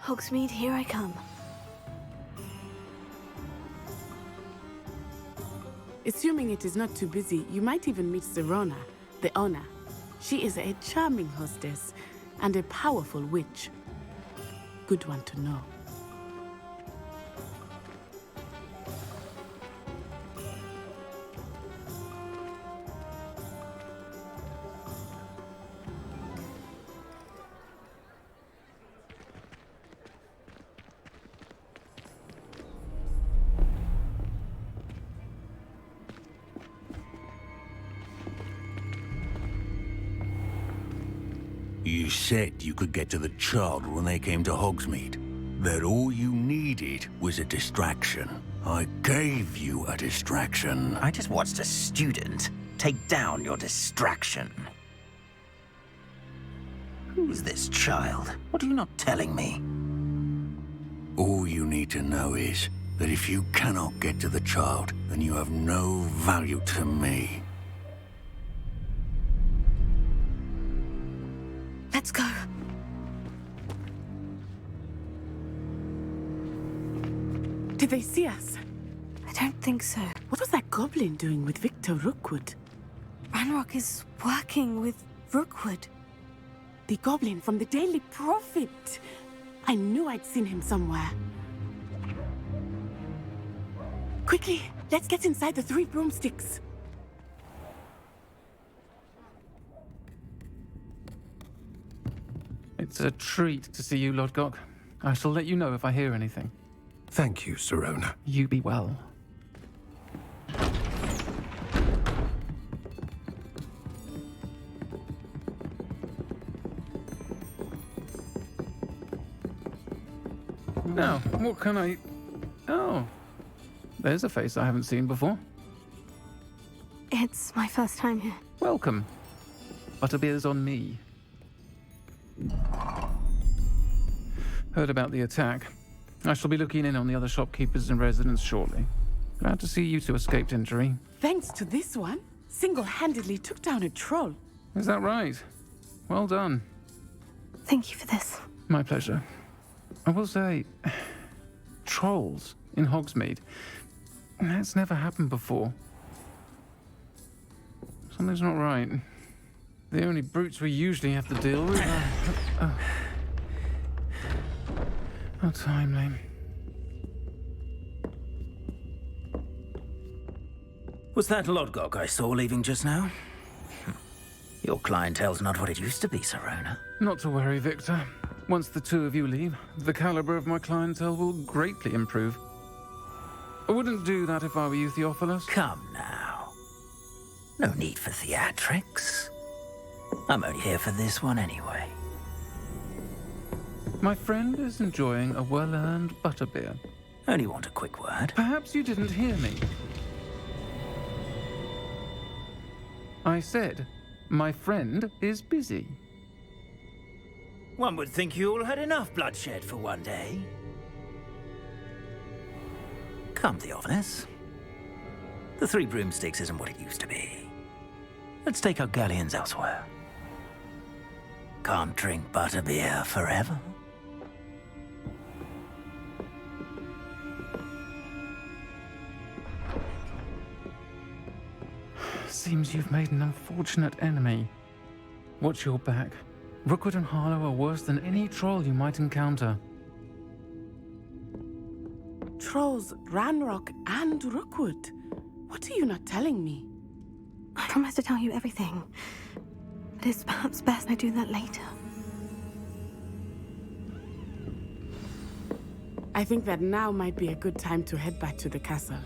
Hogsmeade, here I come. Assuming it is not too busy, you might even meet Sirona, the owner. She is a charming hostess and a powerful witch. Good one to know. You said you could get to the child when they came to Hogsmeade. That all you needed was a distraction. I gave you a distraction. I just watched a student take down your distraction. Who's this child? What are you not telling me? All you need to know is that if you cannot get to the child, then you have no value to me. Let's go. Did they see us? I don't think so. What was that goblin doing with Victor Rookwood? Ranrock is working with Rookwood. The goblin from the Daily Prophet. I knew I'd seen him somewhere. Quickly, let's get inside the 3 broomsticks. It's a treat to see you, Lodgok. I shall let you know if I hear anything. Thank you, Sirona. You be well. Now, what can I... Oh, there's a face I haven't seen before. It's my first time here. Welcome. ButterBEER's on me. Heard about the attack. I shall be looking in on the other shopkeepers and residents shortly. Glad to see you two escaped injury. Thanks to this one, single-handedly took down a troll. Is that right? Well done. Thank you for this. My pleasure. I will say, trolls in Hogsmeade. That's never happened before. Something's not right. The only brutes we usually have to deal with are... How timely. Was that Lodgok I saw leaving just now? Your clientele's not what it used to be, Sirona. Not to worry, Victor. Once the two of you leave, the caliber of my clientele will greatly improve. I wouldn't do that if I were you, Theophilus. Come now. No need for theatrics. I'm only here for this one anyway. My friend is enjoying a well-earned butterbeer. Only want a quick word. Perhaps you didn't hear me. I said, my friend is busy. One would think you all had enough bloodshed for one day. Come, Theophilus. The 3 broomsticks isn't what it used to be. Let's take our galleons elsewhere. Can't drink butterbeer forever. Seems you've made an unfortunate enemy. Watch your back. Rookwood and Harlow are worse than any troll you might encounter. Trolls, Ranrock, and Rookwood. What are you not telling me? I promise to tell you everything. But it's perhaps best I do that later. I think that now might be a good time to head back to the castle.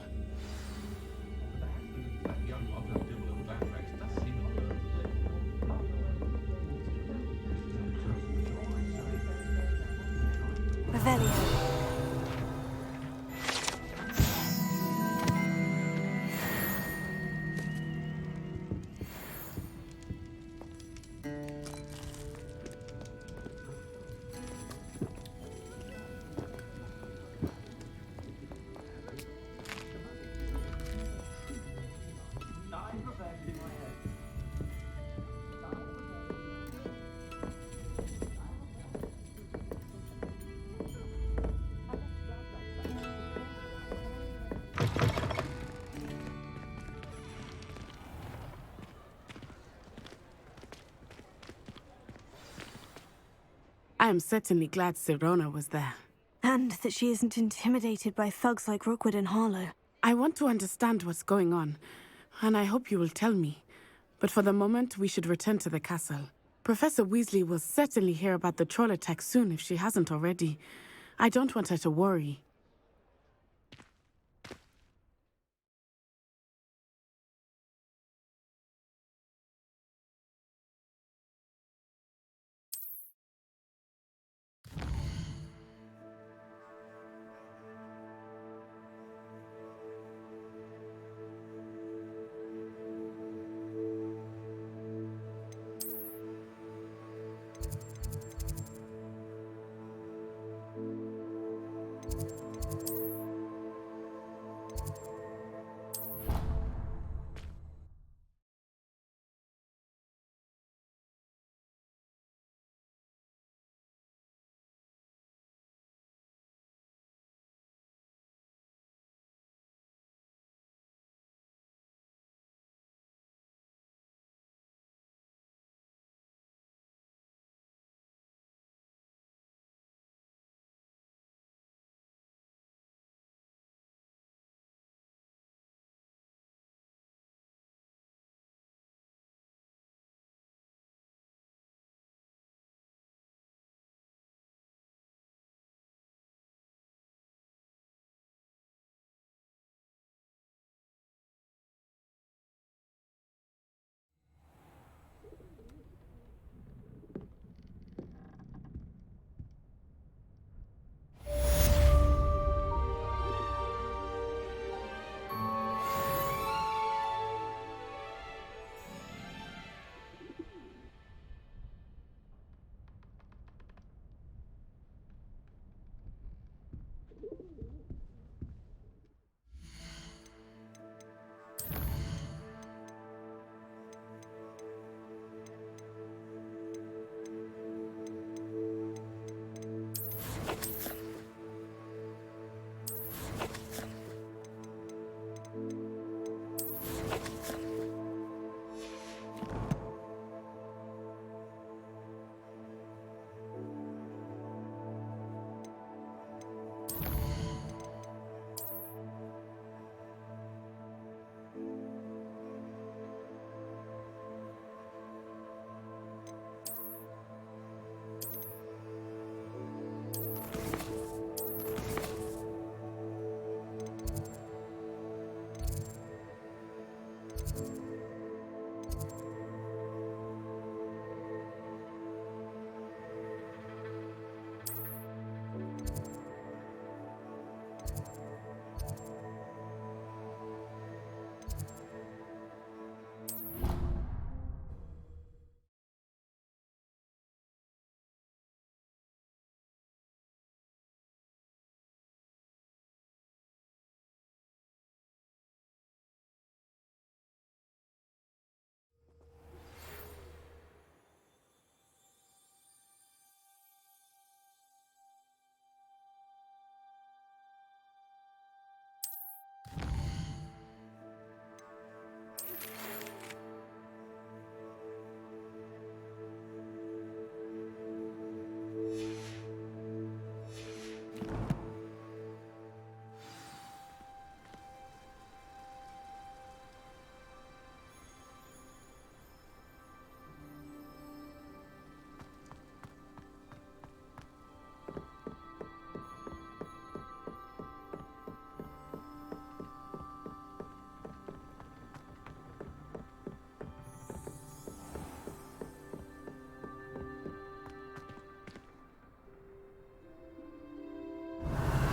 Revelio. I am certainly glad Sirona was there. And that she isn't intimidated by thugs like Rookwood and Harlow. I want to understand what's going on, and I hope you will tell me. But for the moment, we should return to the castle. Professor Weasley will certainly hear about the troll attack soon if she hasn't already. I don't want her to worry.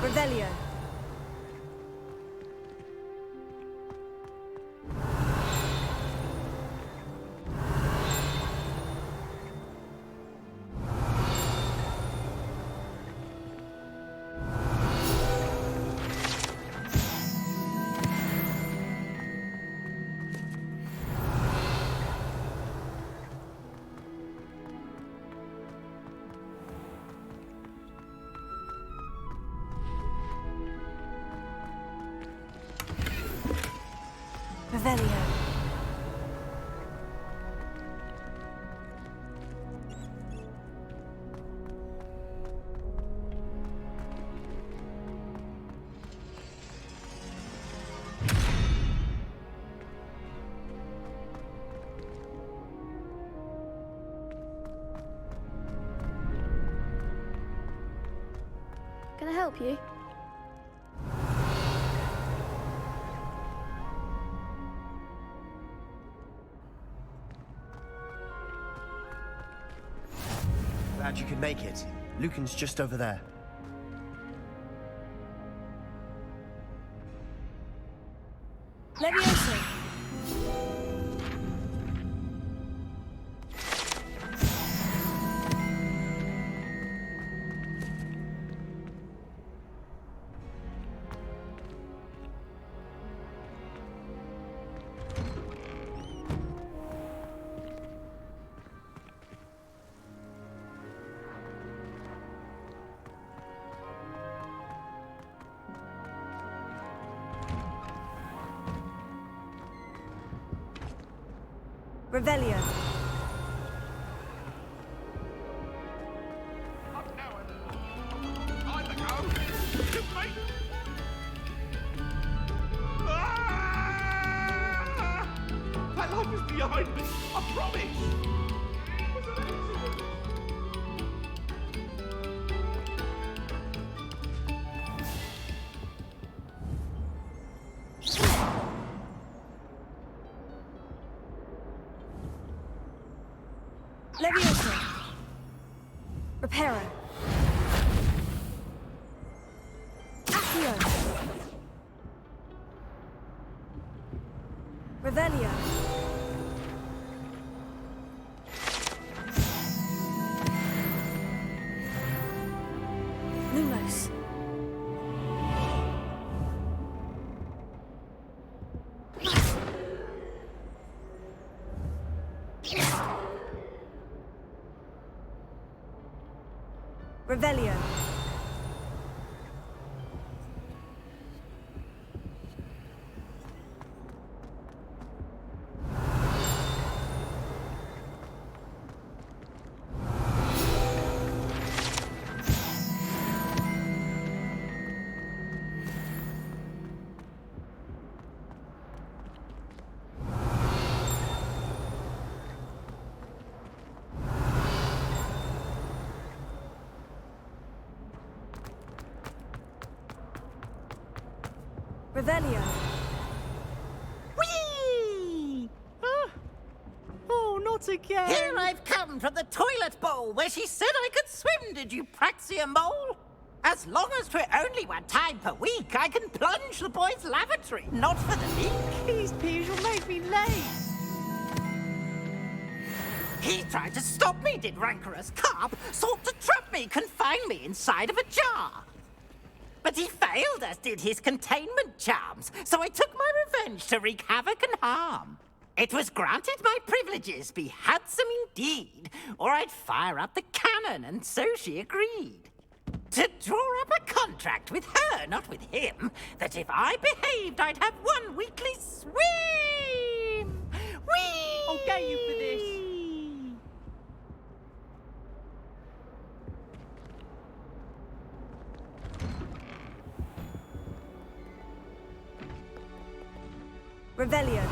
Revelio. Revelio. Can I help you? Glad you could make it. Lucan's just over there. Leviosa! Revelio. My life is behind me, I promise! Leviosa. Reparo. Accio. Revelio. Lumos. Revelio. Revelio. Whee! Oh, not again! Here I've come from the toilet bowl where she said I could swim, did you praxia mole? As long as 'twere only one time per week, I can plunge the boy's lavatory, not for the leak. These peas will make me late! He tried to stop me, did rancorous carp, sought to trap me, confine me inside of a jar. But he failed, as did his containment charms, so I took my revenge to wreak havoc and harm. It was granted my privileges be handsome indeed, or I'd fire up the cannon, and so she agreed. To draw up a contract with her, not with him, that if I behaved, I'd have one weekly swim! Whee! I'll get you for this! Revelio.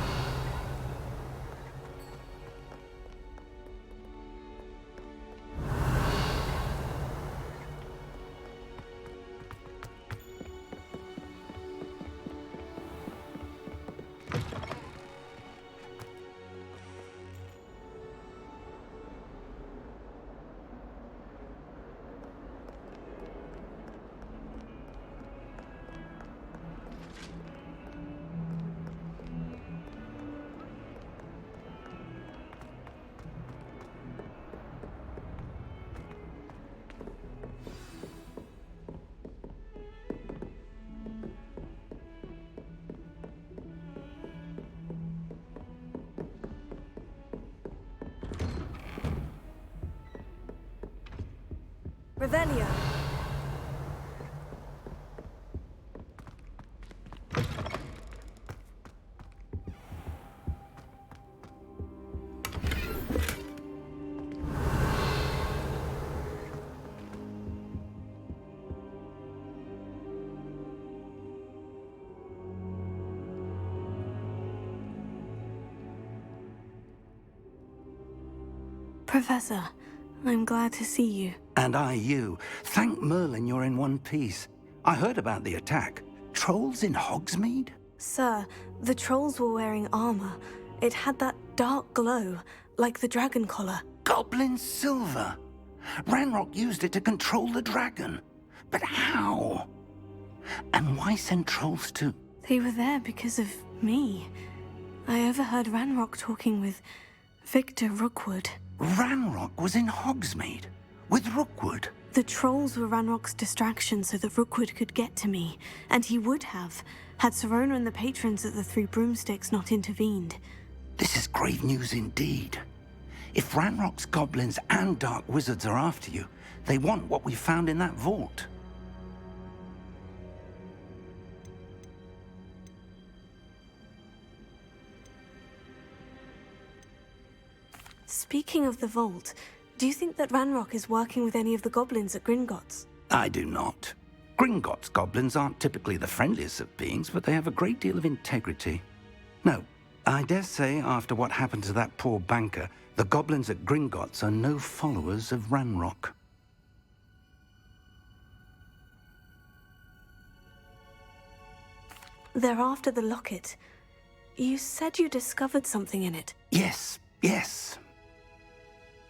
Revelio. Professor, I'm glad to see you. And I you. Thank Merlin you're in one piece. I heard about the attack. Trolls in Hogsmeade? Sir, the trolls were wearing armor. It had that dark glow, like the dragon collar. Goblin silver. Ranrock used it to control the dragon. But how? And why send trolls to... They were there because of me. I overheard Ranrock talking with Victor Rookwood. Ranrock was in Hogsmeade? With Rookwood? The trolls were Ranrock's distraction so that Rookwood could get to me. And he would have, had Sirona and the patrons at the Three Broomsticks not intervened. This is grave news indeed. If Ranrock's goblins and dark wizards are after you, they want what we found in that vault. Speaking of the vault, do you think that Ranrock is working with any of the goblins at Gringotts? I do not. Gringotts goblins aren't typically the friendliest of beings, but they have a great deal of integrity. No, I dare say after what happened to that poor banker, the goblins at Gringotts are no followers of Ranrock. They're after the locket. You said you discovered something in it. Yes, yes.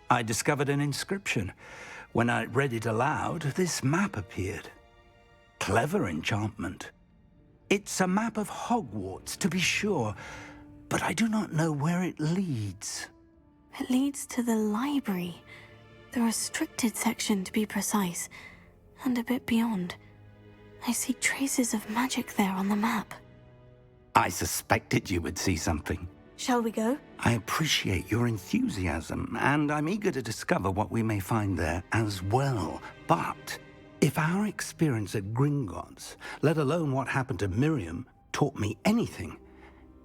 I discovered an inscription. When I read it aloud, this map appeared. Clever enchantment. It's a map of Hogwarts, to be sure, but I do not know where it leads. It leads to the library. The restricted section, to be precise, and a bit beyond. I see traces of magic there on the map. I suspected you would see something. Shall we go? I appreciate your enthusiasm, and I'm eager to discover what we may find there as well. But if our experience at Gringotts, let alone what happened to Miriam, taught me anything,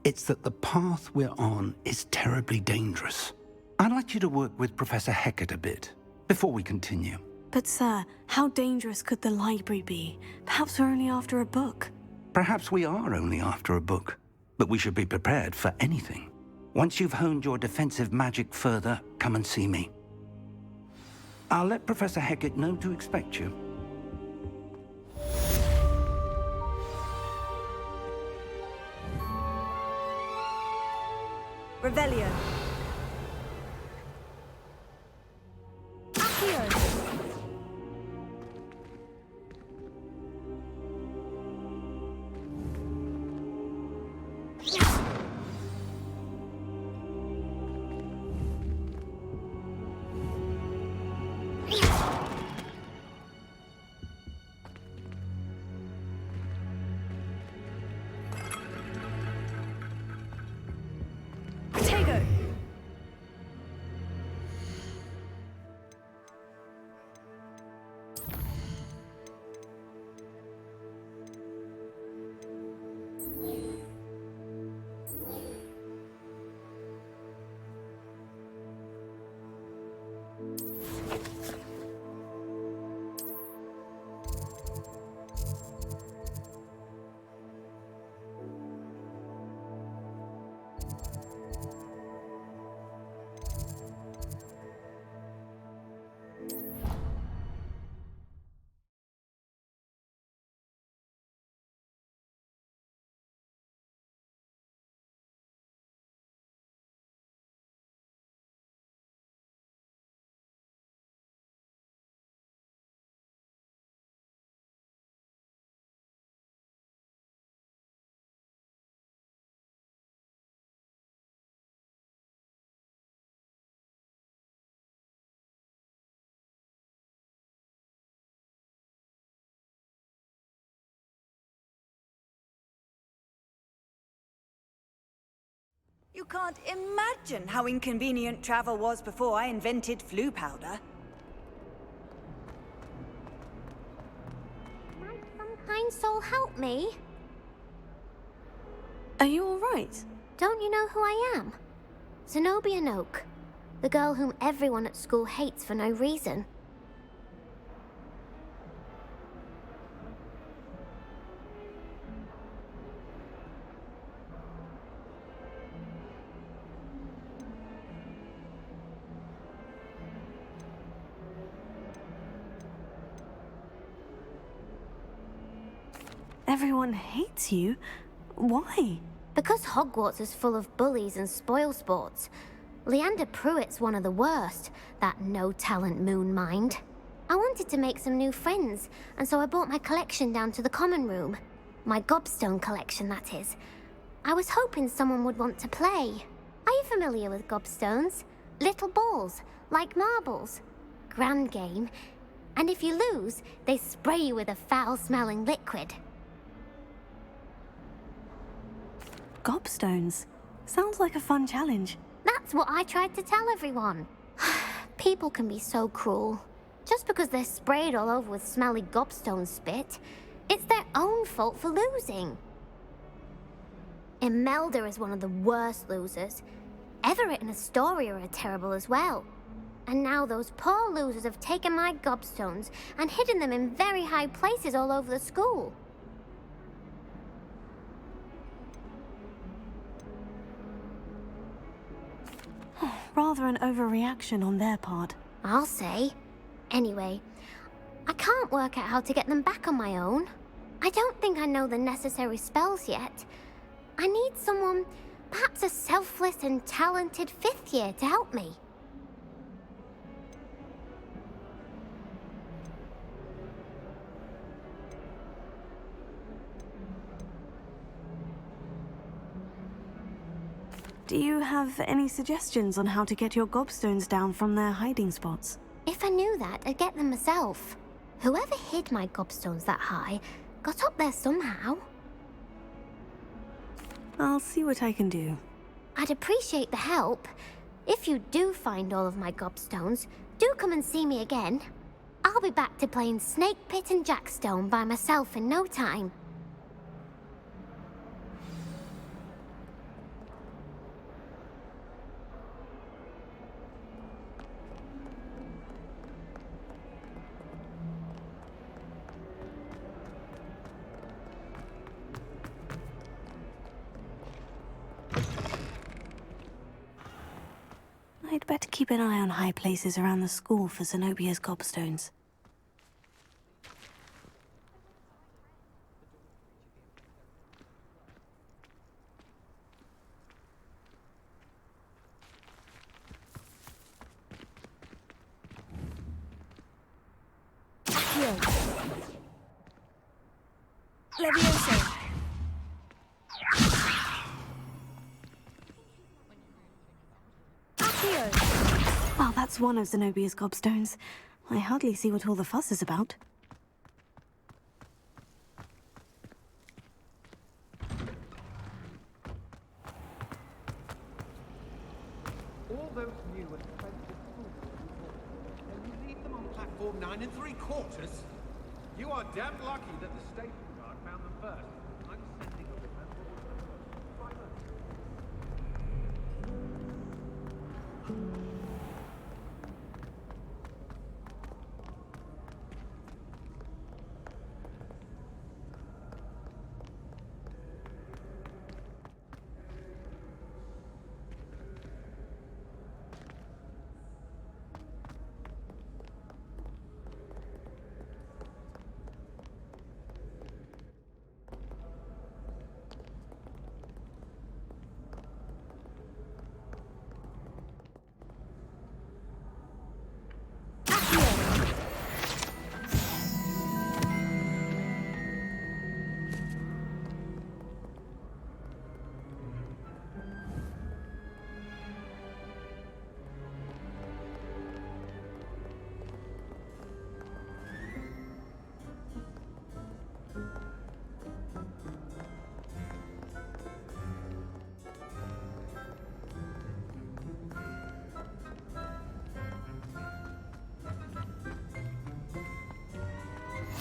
it's that the path we're on is terribly dangerous. I'd like you to work with Professor Hecat a bit before we continue. But sir, how dangerous could the library be? Perhaps we're only after a book. Perhaps we are only after a book, but we should be prepared for anything. Once you've honed your defensive magic further, come and see me. I'll let Professor Hecat know to expect you. Revelio. Accio. Tego. You can't imagine how inconvenient travel was before I invented flu powder. Might some kind soul help me? Are you all right? Don't you know who I am? Zenobia Noak, the girl whom everyone at school hates for no reason. Everyone hates you? Why? Because Hogwarts is full of bullies and spoilsports. Leander Pruitt's one of the worst, that no-talent moon mind. I wanted to make some new friends, and so I brought my collection down to the common room. My gobstone collection, that is. I was hoping someone would want to play. Are you familiar with gobstones? Little balls, like marbles. Grand game. And if you lose, they spray you with a foul-smelling liquid. Gobstones. Sounds like a fun challenge. That's what I tried to tell everyone. People can be so cruel. Just because they're sprayed all over with smelly gobstone spit, it's their own fault for losing. Imelda is one of the worst losers. Everett and Astoria are terrible as well. And now those poor losers have taken my gobstones and hidden them in very high places all over the school. Rather an overreaction on their part. I'll say. Anyway, I can't work out how to get them back on my own. I don't think I know the necessary spells yet. I need someone, perhaps a selfless and talented 5th year to help me. Do you have any suggestions on how to get your gobstones down from their hiding spots? If I knew that, I'd get them myself. Whoever hid my gobstones that high got up there somehow. I'll see what I can do. I'd appreciate the help. If you do find all of my gobstones, do come and see me again. I'll be back to playing Snake Pit and Jackstone by myself in no time. I'd better keep an eye on high places around the school for Zenobia's gobstones. Levioso. Well, that's one of Zenobia's gobstones. I hardly see what all the fuss is about. All those new and expensive schools, and you leave them on platform 9 3/4? You are damn lucky that the station guard found them first. I'm sending a return.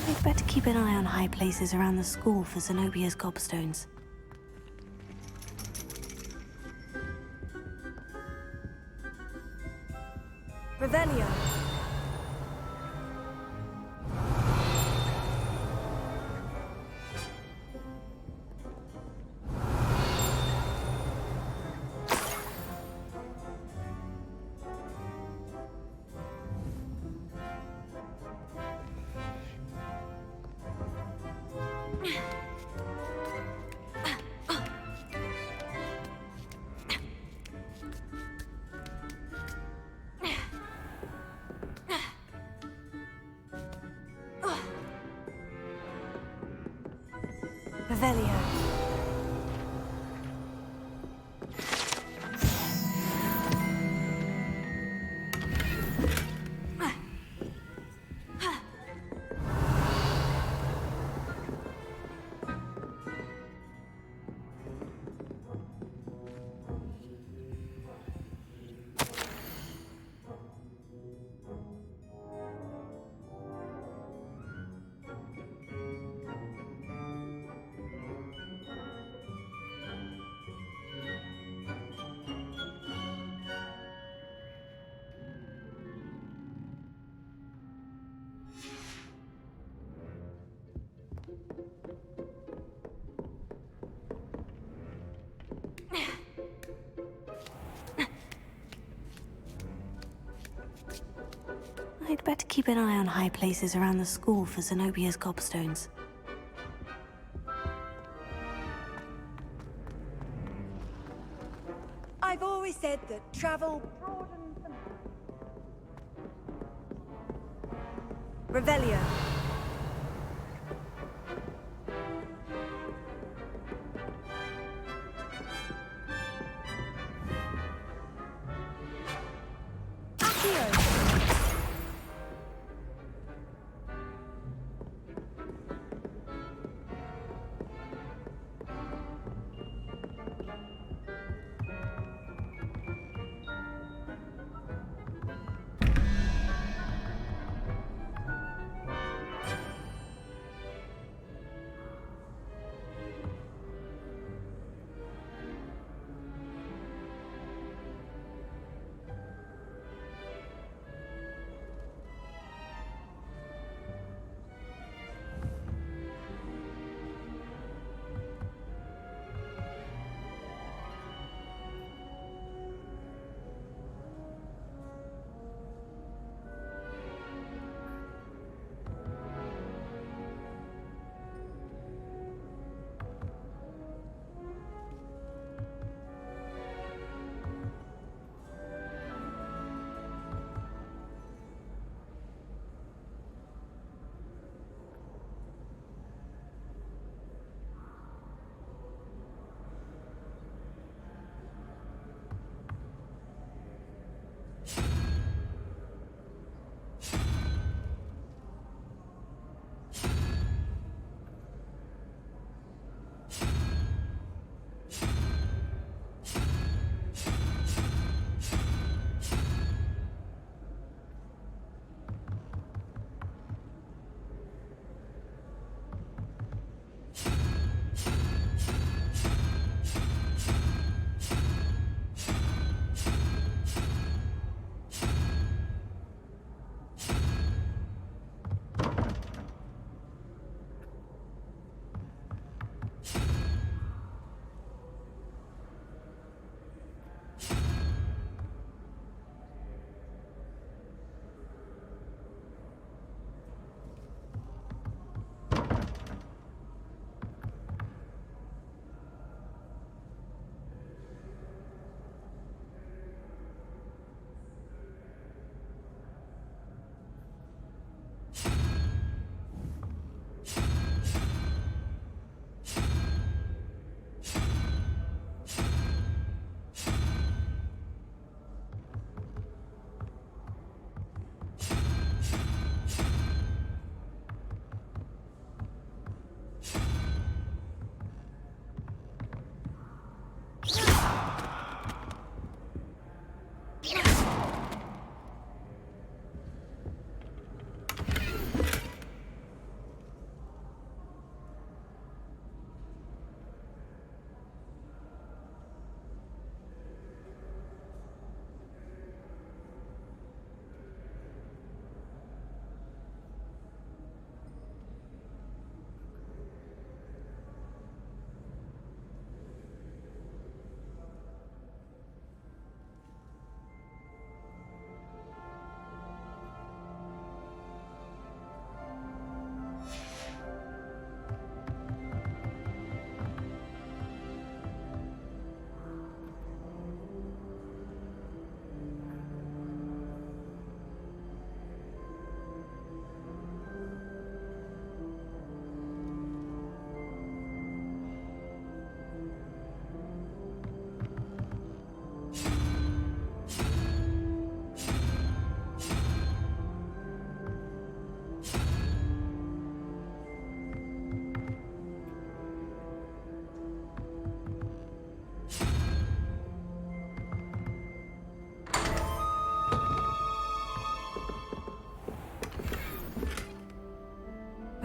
I'd better keep an eye on high places around the school for Zenobia's gobstones. Revelio. Revelio. I'd better keep an eye on high places around the school for Zenobia's gobstones. I've always said that travel broadens the mind. Revelio.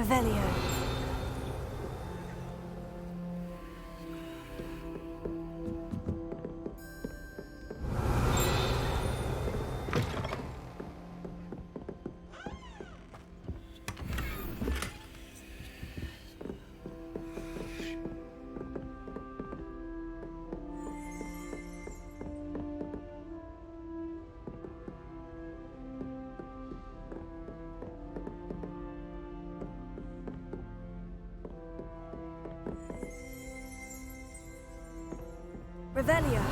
Revelio. Revelio.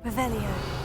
Revelio.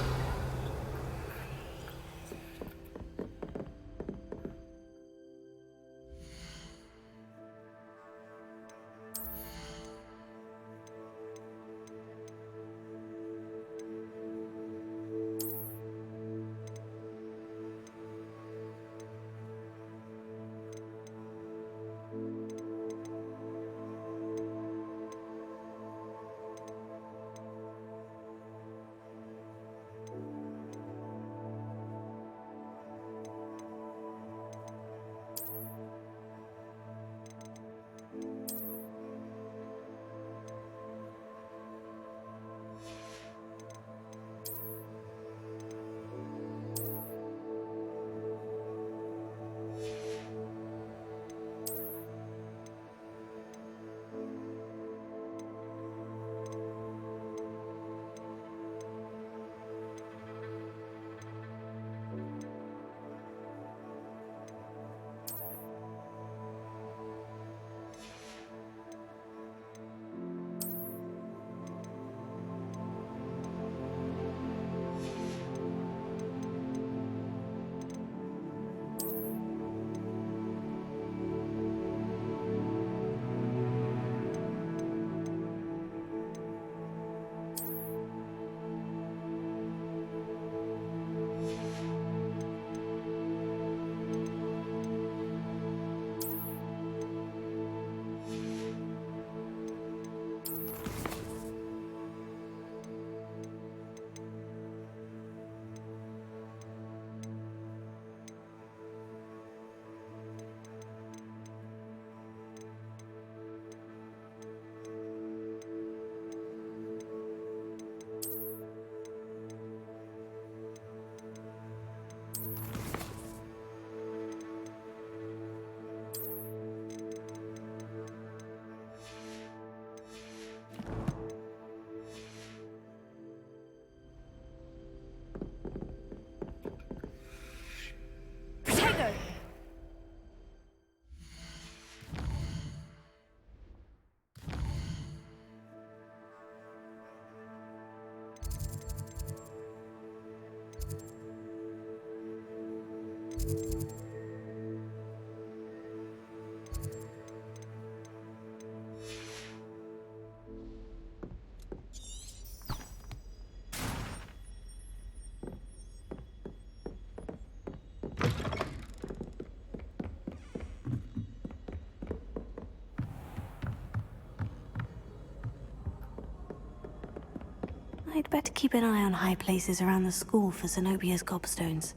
better keep an eye on high places around the school for Zenobia's gobstones.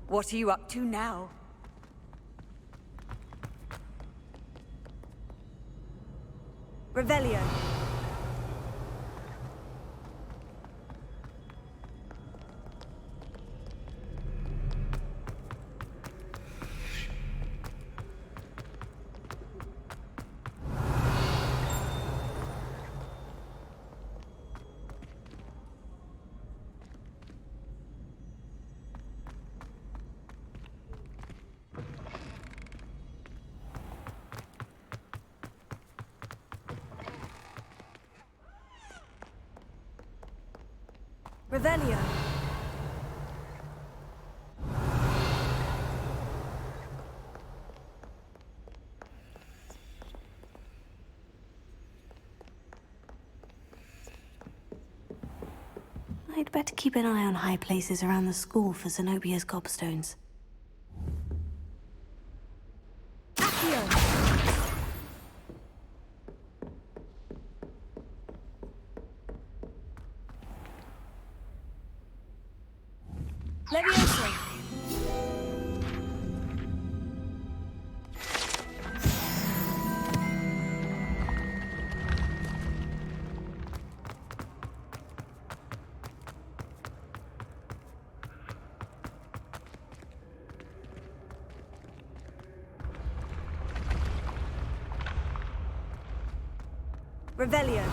What are you up to now? Revelio. Revelio. I'd better keep an eye on high places around the school for Zenobia's gobstones. Levioso. Revelio.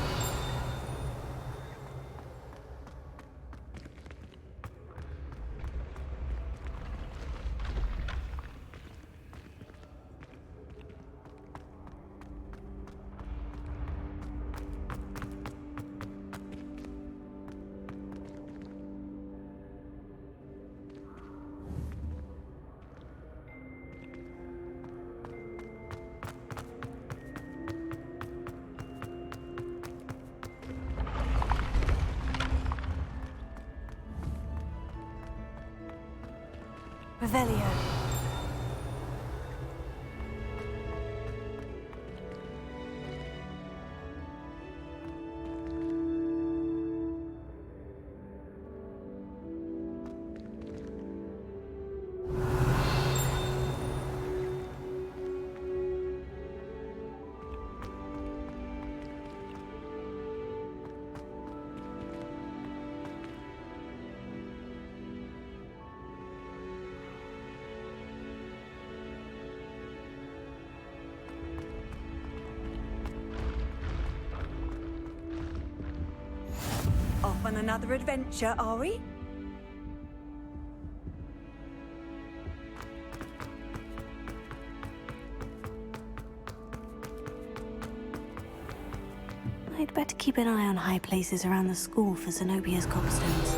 Revelio. Off on another adventure, are we? I'd better keep an eye on high places around the school for Zenobia's gobstones.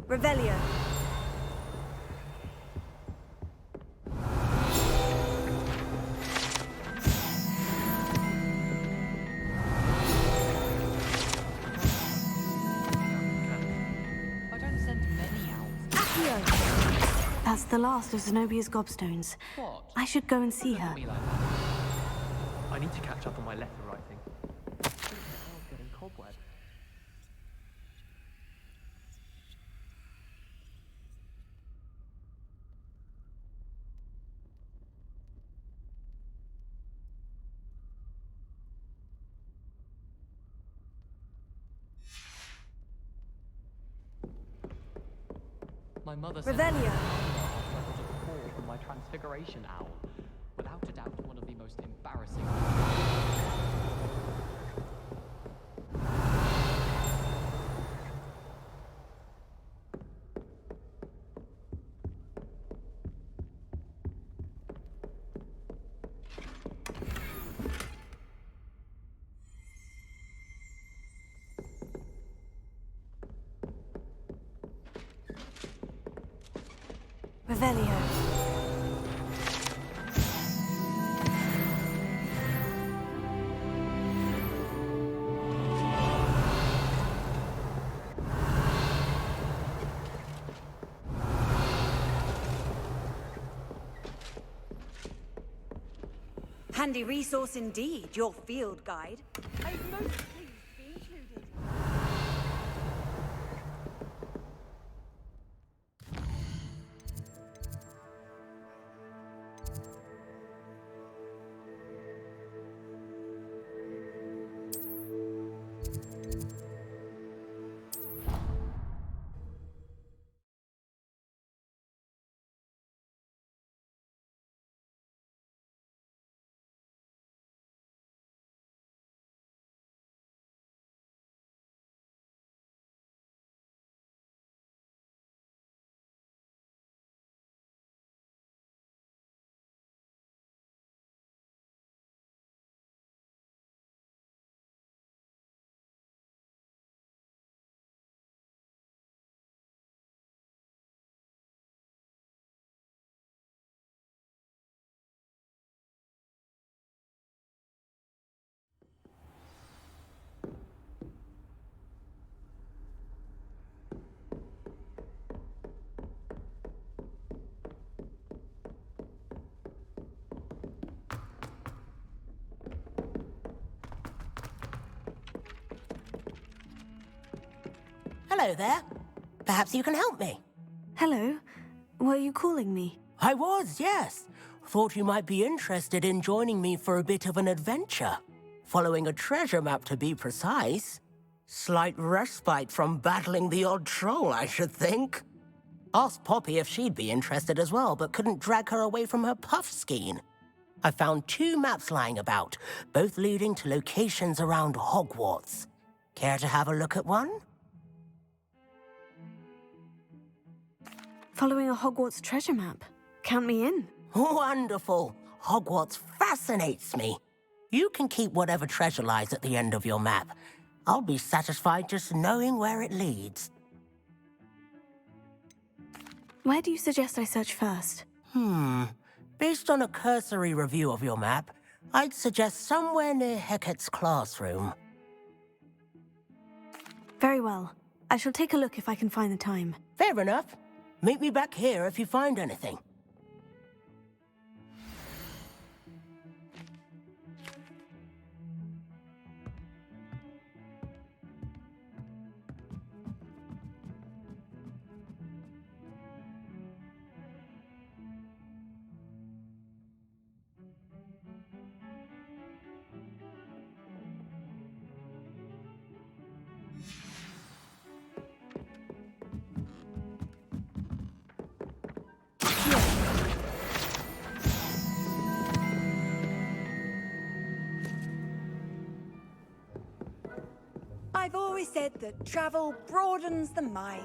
Revelio. I don't send many out. That's the last of Zenobia's gobstones. What? I should go and see Look her. at me like that. I need to catch up on my letter writing. Getting cobweb. My mother said Revelio. I was at the call from my transfiguration owl. Without a doubt, one of the most embarrassing. Revelio. Handy resource indeed, your field guide. I'm most pleased to be included. Hello there. Perhaps you can help me. Hello. Were you calling me? I was, yes. Thought you might be interested in joining me for a bit of an adventure. Following a treasure map, to be precise. Slight respite from battling the odd troll, I should think. Asked Poppy if she'd be interested as well, but couldn't drag her away from her puff skein. I found 2 maps lying about, both leading to locations around Hogwarts. Care to have a look at one? Following a Hogwarts treasure map. Count me in. Wonderful. Hogwarts fascinates me. You can keep whatever treasure lies at the end of your map. I'll be satisfied just knowing where it leads. Where do you suggest I search first? Based on a cursory review of your map, I'd suggest somewhere near Hecat's classroom. Very well. I shall take a look if I can find the time. Fair enough. Meet me back here if you find anything. I've always said that travel broadens the mind.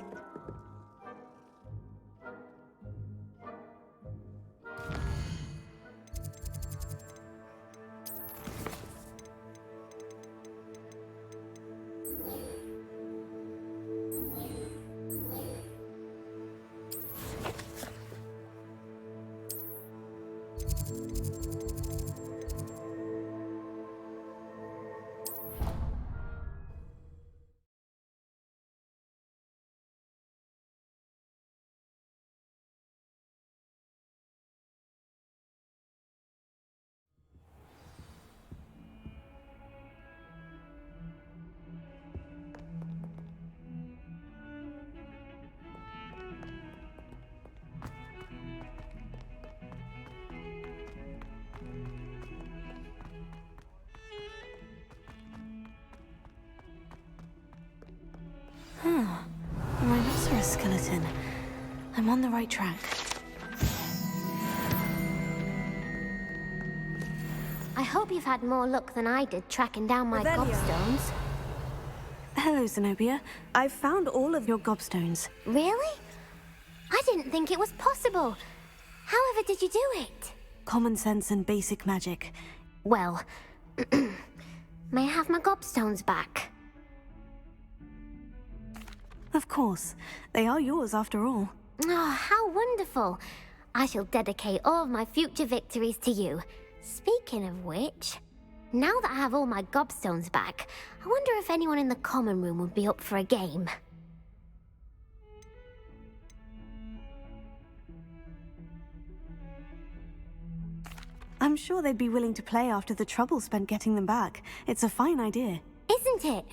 Rhinoceros skeleton. I'm on the right track. I hope you've had more luck than I did tracking down my gobstones. Hello, Zenobia. I've found all of your gobstones. Really? I didn't think it was possible. However did you do it? Common sense and basic magic. Well, may I have my gobstones back? Of course. They are yours after all. Oh, how wonderful. I shall dedicate all of my future victories to you. Speaking of which, now that I have all my gobstones back, I wonder if anyone in the common room would be up for a game. I'm sure they'd be willing to play after the trouble spent getting them back. It's a fine idea. Isn't it?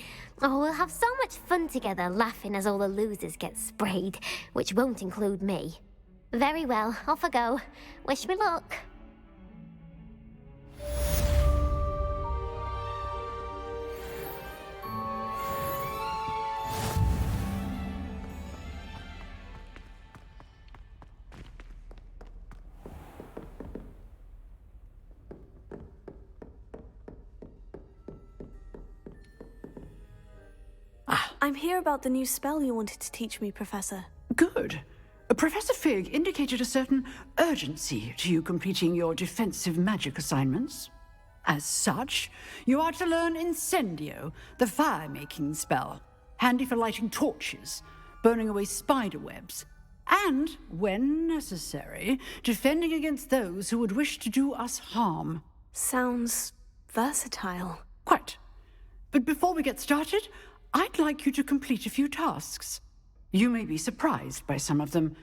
Oh, we'll have so much fun together, laughing as all the losers get sprayed, which won't include me. Very well, off I go. Wish me luck. I'm here about the new spell you wanted to teach me, Professor. Good. Professor Fig indicated a certain urgency to you completing your defensive magic assignments. As such, you are to learn Incendio, the fire-making spell, handy for lighting torches, burning away spider webs, and, when necessary, defending against those who would wish to do us harm. Sounds versatile. Quite. But before we get started, I'd like you to complete a few tasks. You may be surprised by some of them.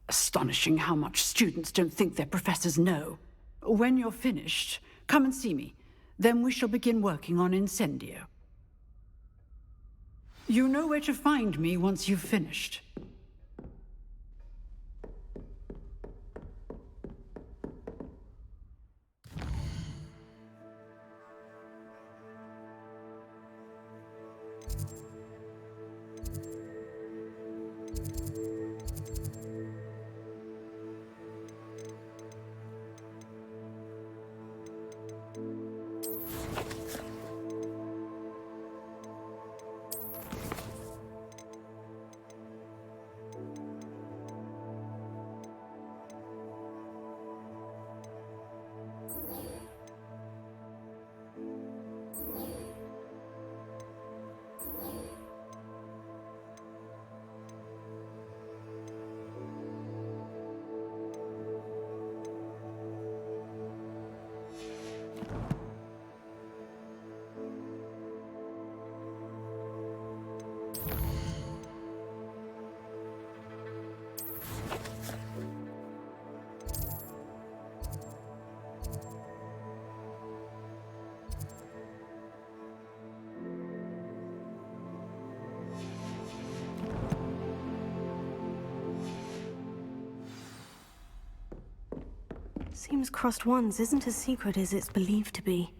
Astonishing how much students don't think their professors know. When you're finished, come and see me. Then we shall begin working on Incendio. You know where to find me once you've finished. Seems Crossed Wands isn't as secret as it's believed to be.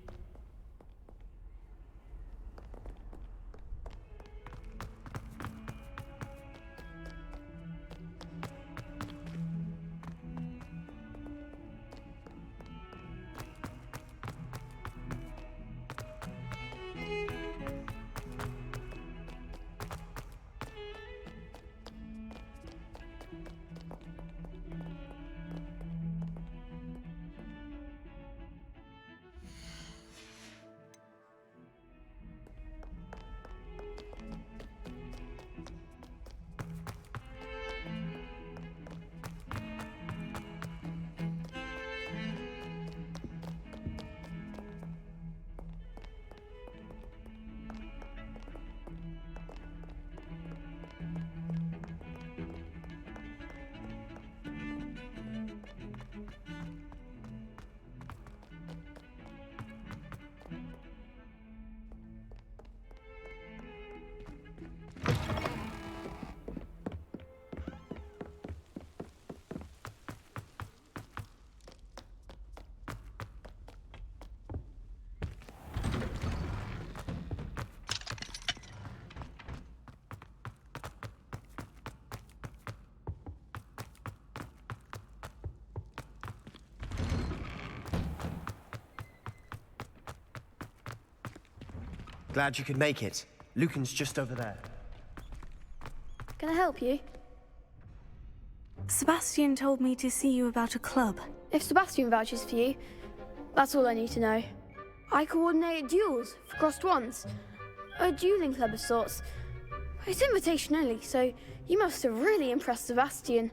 Glad you could make it. Lucan's just over there. Can I help you? Sebastian told me to see you about a club. If Sebastian vouches for you, that's all I need to know. I coordinate duels for Crossed Wands. A dueling club of sorts. It's invitation only, so you must have really impressed Sebastian.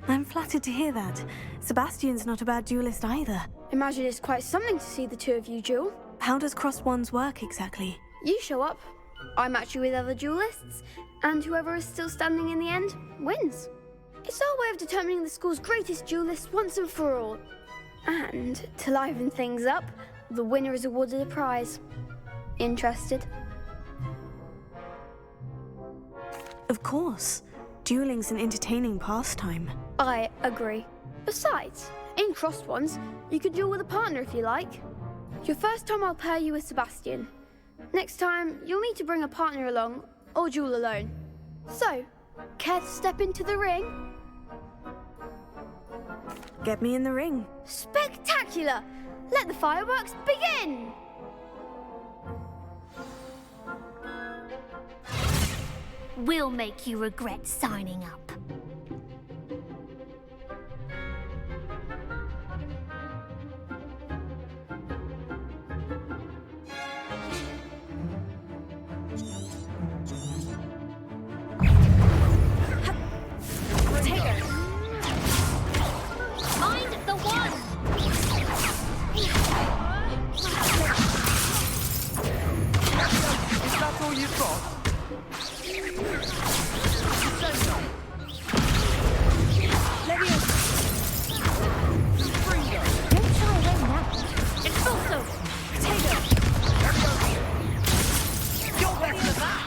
I'm flattered to hear that. Sebastian's not a bad duelist either. Imagine it's quite something to see the two of you duel. How does Crossed Wands work exactly? You show up, I match you with other duelists, and whoever is still standing in the end wins. It's our way of determining the school's greatest duelist once and for all. And to liven things up, the winner is awarded a prize. Interested? Of course. Dueling's an entertaining pastime. I agree. Besides, in Crossed Ones, you could duel with a partner if you like. Your first time I'll pair you with Sebastian. Next time, you'll need to bring a partner along, or duel alone. So, care to step into the ring? Get me in the ring. Spectacular! Let the fireworks begin! We'll make you regret signing up. Mind the one! Is that all you've got? Don't shy away now. Expulso! Potato! You're better than that!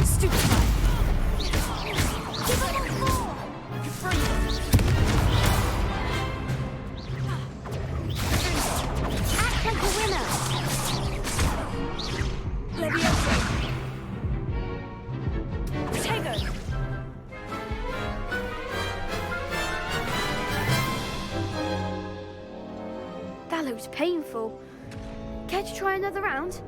Stupefy! Give up on four! Act like a winner! Leviosa. Potato. That looks painful. Care to try another round?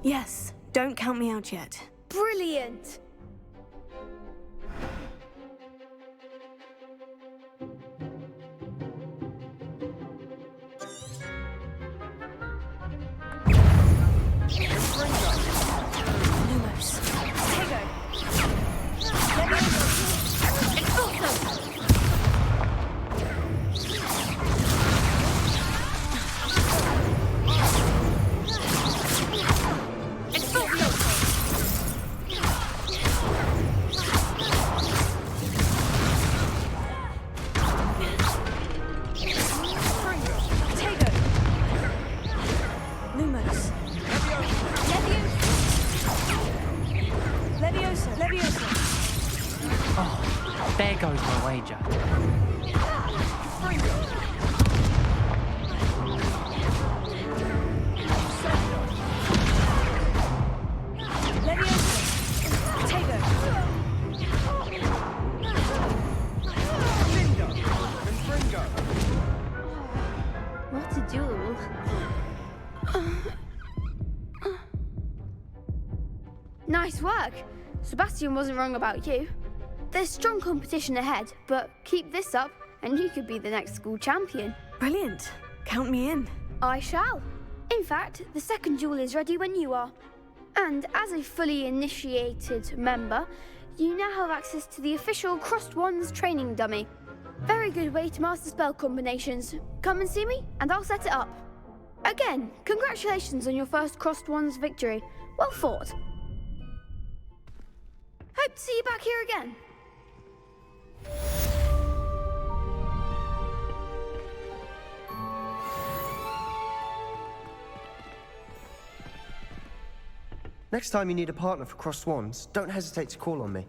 Yes, don't count me out yet. Brilliant! Lumos. Potato. Lumos. Leviosa. Leviosa. Oh, there goes my wager. Leviosa. Potato. What a duel. Nice work. Sebastian wasn't wrong about you. There's strong competition ahead, but keep this up and you could be the next school champion. Brilliant. Count me in. I shall. In fact, the second duel is ready when you are. And as a fully initiated member, you now have access to the official Crossed Wands training dummy. Very good way to master spell combinations. Come and see me, and I'll set it up. Again, congratulations on your first Crossed Wands victory. Well fought. Hope to see you back here again. Next time you need a partner for Crossed Wands, don't hesitate to call on me.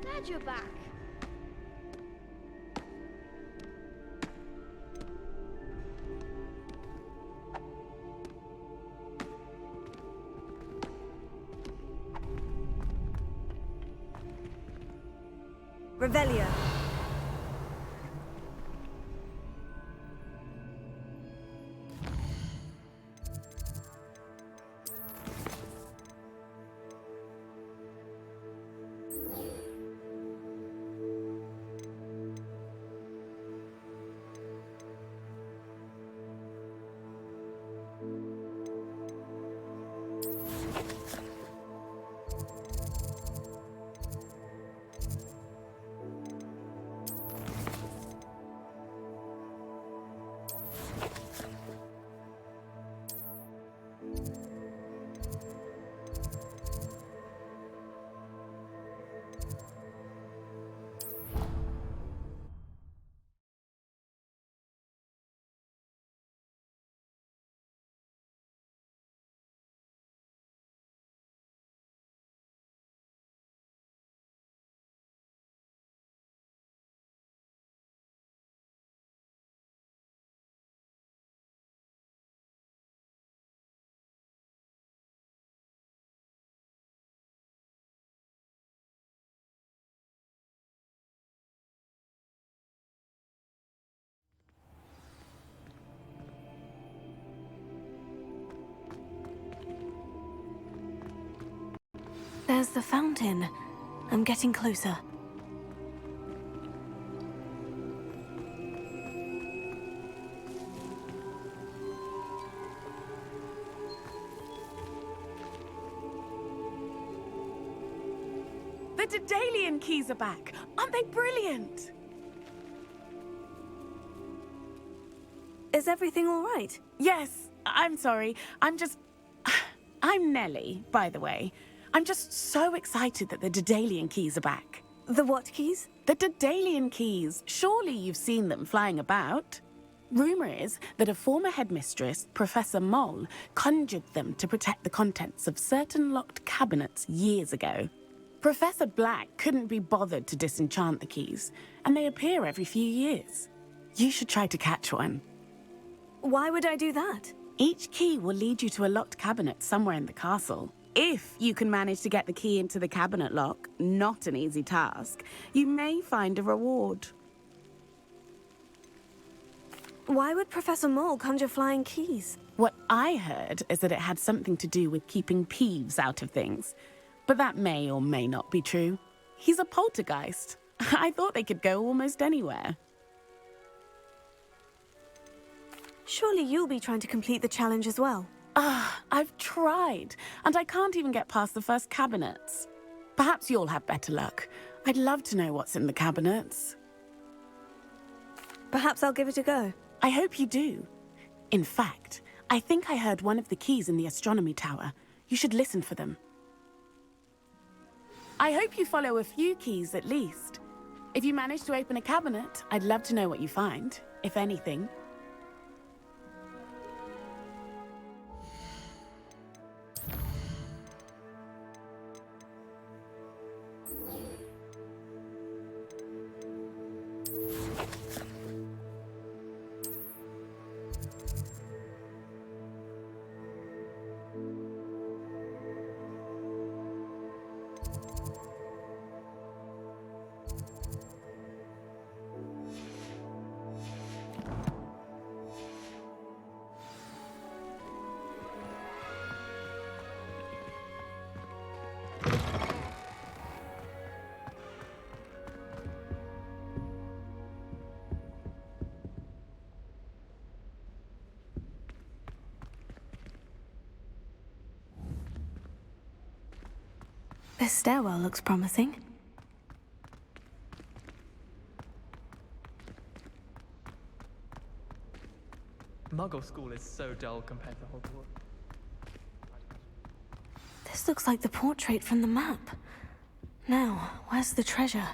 Glad you're back. Revelio. There's the fountain. I'm getting closer. The Daedalian keys are back. Aren't they brilliant? Is everything all right? Yes, I'm sorry. I'm Nellie, by the way. I'm just so excited that the Daedalian keys are back. The what keys? The Daedalian keys. Surely you've seen them flying about. Rumor is that a former headmistress, Professor Moll, conjured them to protect the contents of certain locked cabinets years ago. Professor Black couldn't be bothered to disenchant the keys, and they appear every few years. You should try to catch one. Why would I do that? Each key will lead you to a locked cabinet somewhere in the castle. If you can manage to get the key into the cabinet lock, not an easy task, you may find a reward. Why would Professor Moll conjure flying keys? What I heard is that it had something to do with keeping Peeves out of things. But that may or may not be true. He's a poltergeist. I thought they could go almost anywhere. Surely you'll be trying to complete the challenge as well. I've tried, and I can't even get past the first cabinets. Perhaps you'll have better luck. I'd love to know what's in the cabinets. Perhaps I'll give it a go. I hope you do. In fact, I think I heard one of the keys in the astronomy tower. You should listen for them. I hope you follow a few keys at least. If you manage to open a cabinet, I'd love to know what you find, if anything. This stairwell looks promising. Muggle school is so dull compared to Hogwarts. This looks like the portrait from the map. Now, where's the treasure?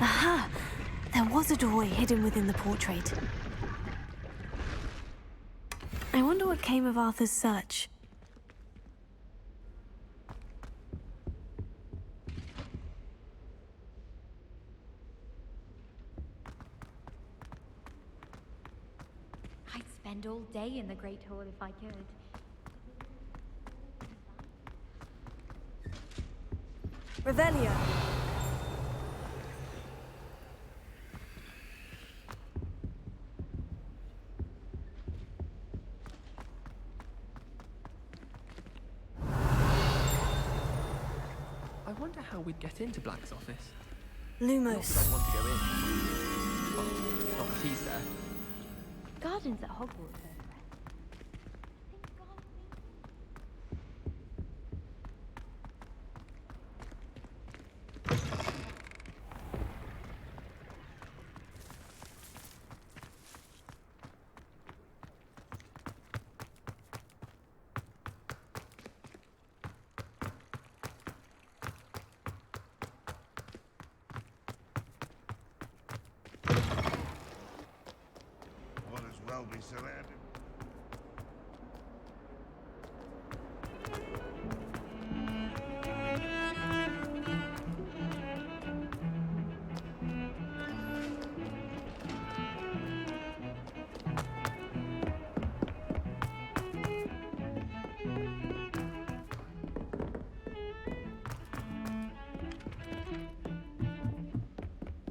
Aha! There was a doorway hidden within the portrait. I wonder what came of Arthur's search. I'd spend all day in the Great Hall if I could. Revelio. I wonder how we'd get into Black's office. Lumos. Not that I'd want to go in. Well, not if he's there. Gardens at Hogwarts are surrounded.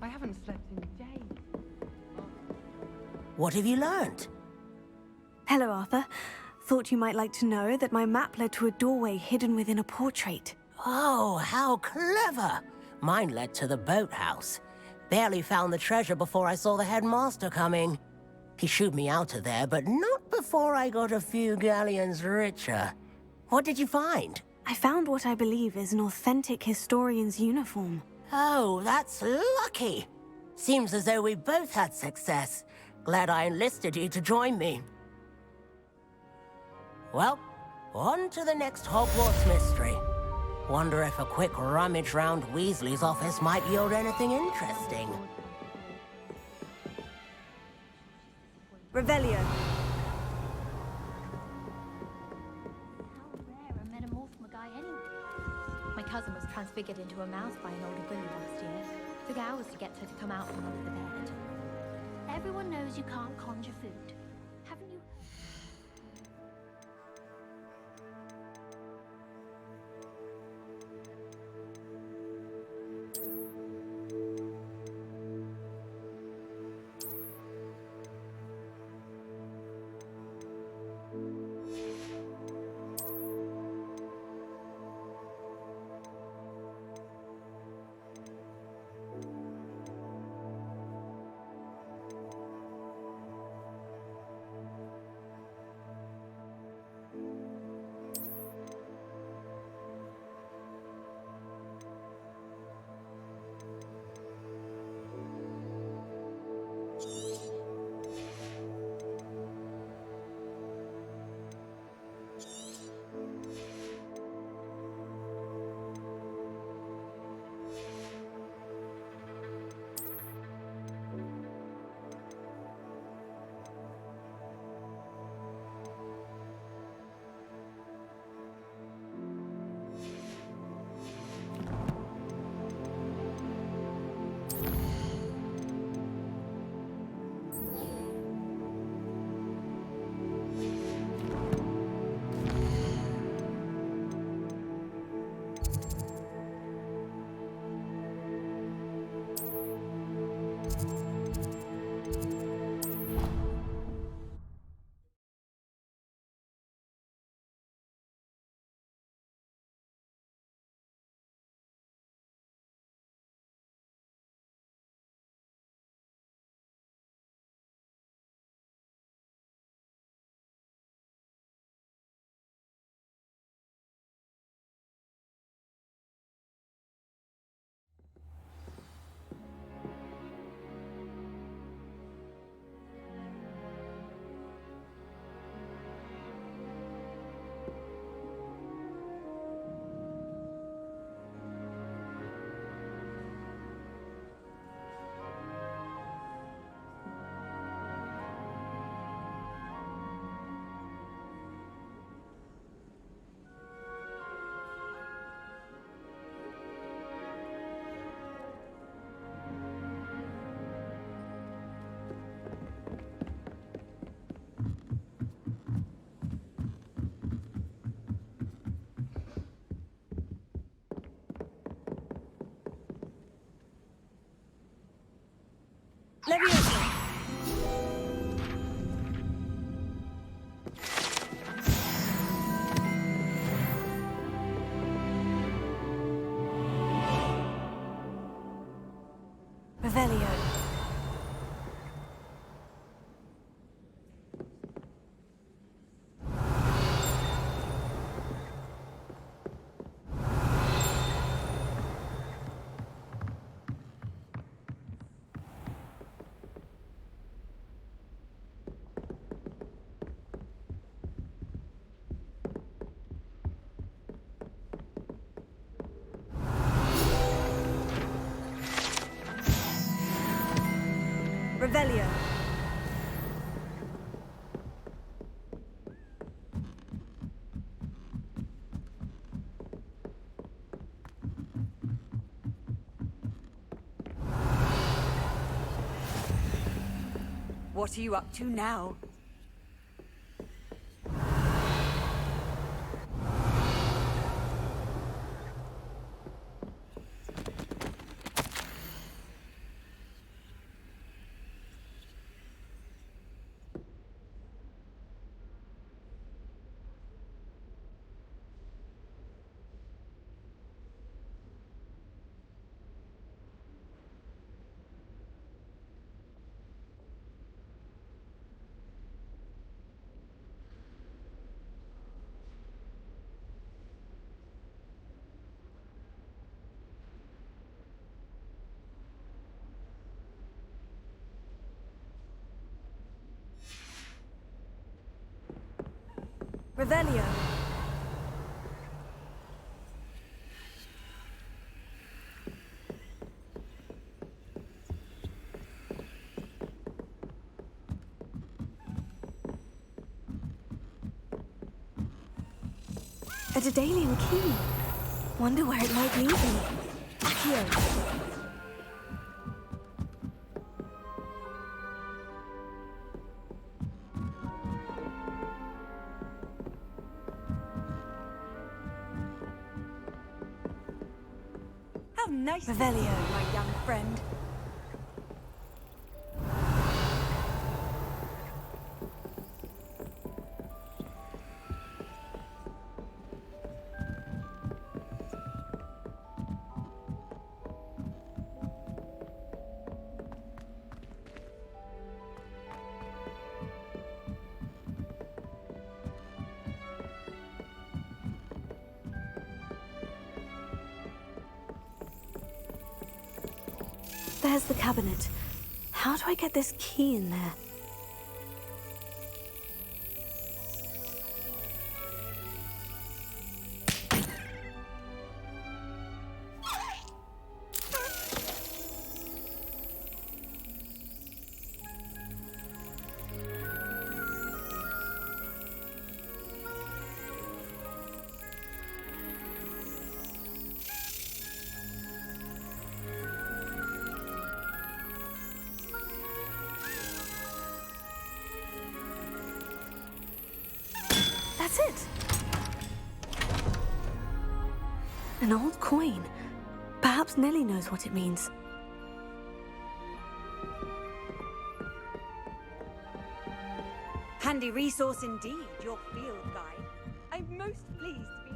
I haven't slept in days. What have you learned? Hello, Arthur. Thought you might like to know that my map led to a doorway hidden within a portrait. Oh, how clever! Mine led to the boathouse. Barely found the treasure before I saw the headmaster coming. He shooed me out of there, but not before I got a few galleons richer. What did you find? I found what I believe is an authentic historian's uniform. Oh, that's lucky. Seems as though we both had success. Glad I enlisted you to join me. Well, on to the next Hogwarts mystery. Wonder if a quick rummage round Weasley's office might yield anything interesting. Revelio. How rare a metamorph guy anyway. My cousin was transfigured into a mouse by an older bully last year. Took hours to get her to come out from under the bed. Everyone knows you can't conjure food. Haven't you? Leviosa! Revelio. Revelio. What are you up to now? Revelio. A Daedalian key. Wonder where it might lead me. Here. How nice to see you, my young friend. There's the cabinet. How do I get this key in there? That's it! An old coin. Perhaps Nellie knows what it means. Handy resource indeed, your field guide. I'm most pleased to be...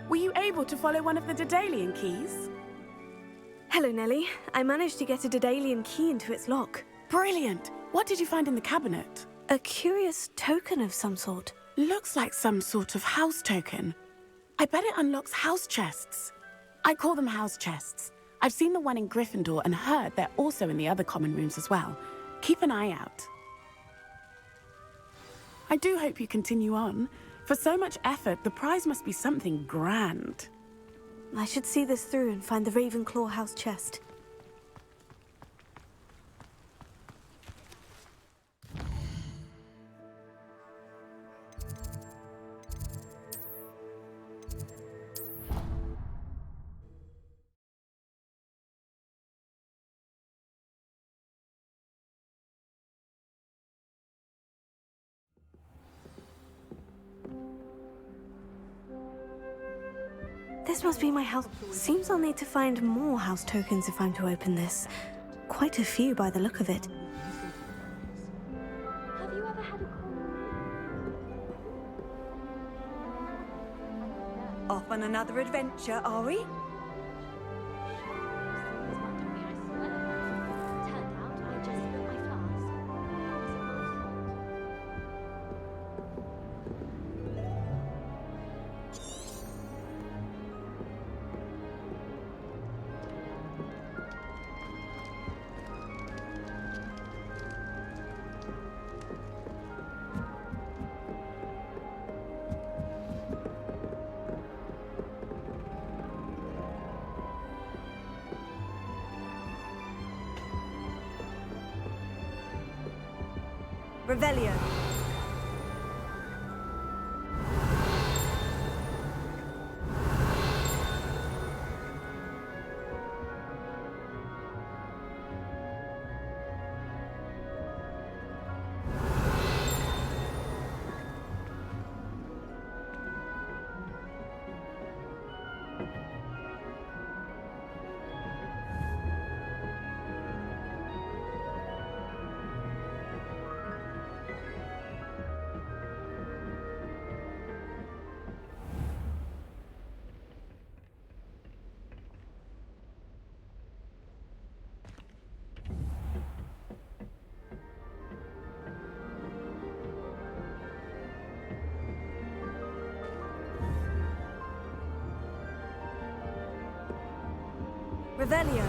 Were you able to follow one of the Daedalian keys? Hello, Nellie. I managed to get a Daedalian key into its lock. Brilliant! What did you find in the cabinet? A curious token of some sort. Looks like some sort of house token. I bet it unlocks house chests. I call them house chests. I've seen the one in Gryffindor and heard they're also in the other common rooms as well. Keep an eye out. I do hope you continue on. For so much effort, the prize must be something grand. I should see this through and find the Ravenclaw house chest. This must be my house. Seems I'll need to find more house tokens if I'm to open this. Quite a few by the look of it. Have you ever had a Off on another adventure, are we? Revelio. Revelio.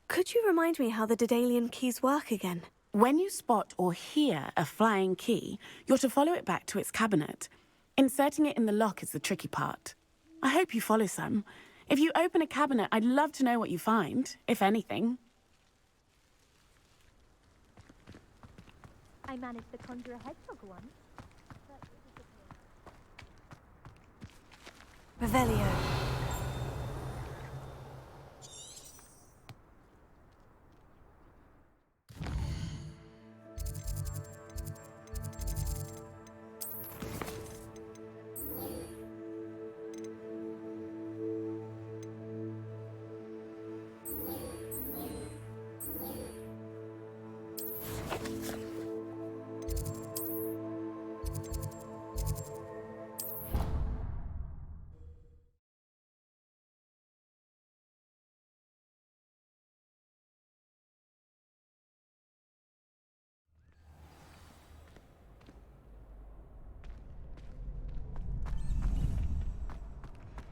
Could you remind me how the Daedalian keys work again? When you spot or hear a flying key, you're to follow it back to its cabinet. Inserting it in the lock is the tricky part. I hope you follow some. If you open a cabinet, I'd love to know what you find, if anything. I managed to conjure a hedgehog once. Revelio.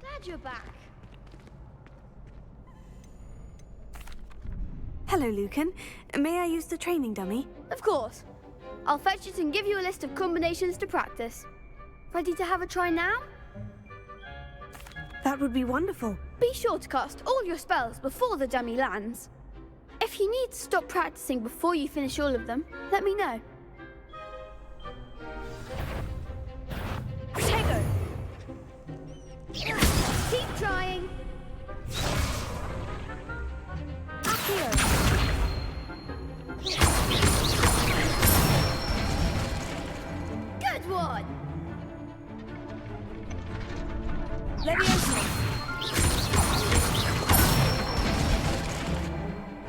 Glad you're back. Hello, Lucan. May I use the training dummy? Of course. I'll fetch it and give you a list of combinations to practice. Ready to have a try now? That would be wonderful. Be sure to cast all your spells before the dummy lands. If you need to stop practicing before you finish all of them, let me know. Protego! Keep trying. Accio! Good one! Leviosa!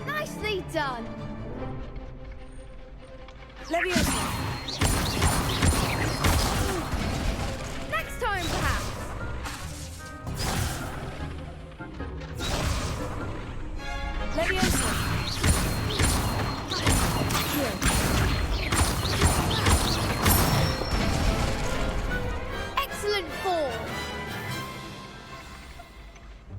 Nicely done! Leviosa! Next time, perhaps! Leviosa! Excellent fall!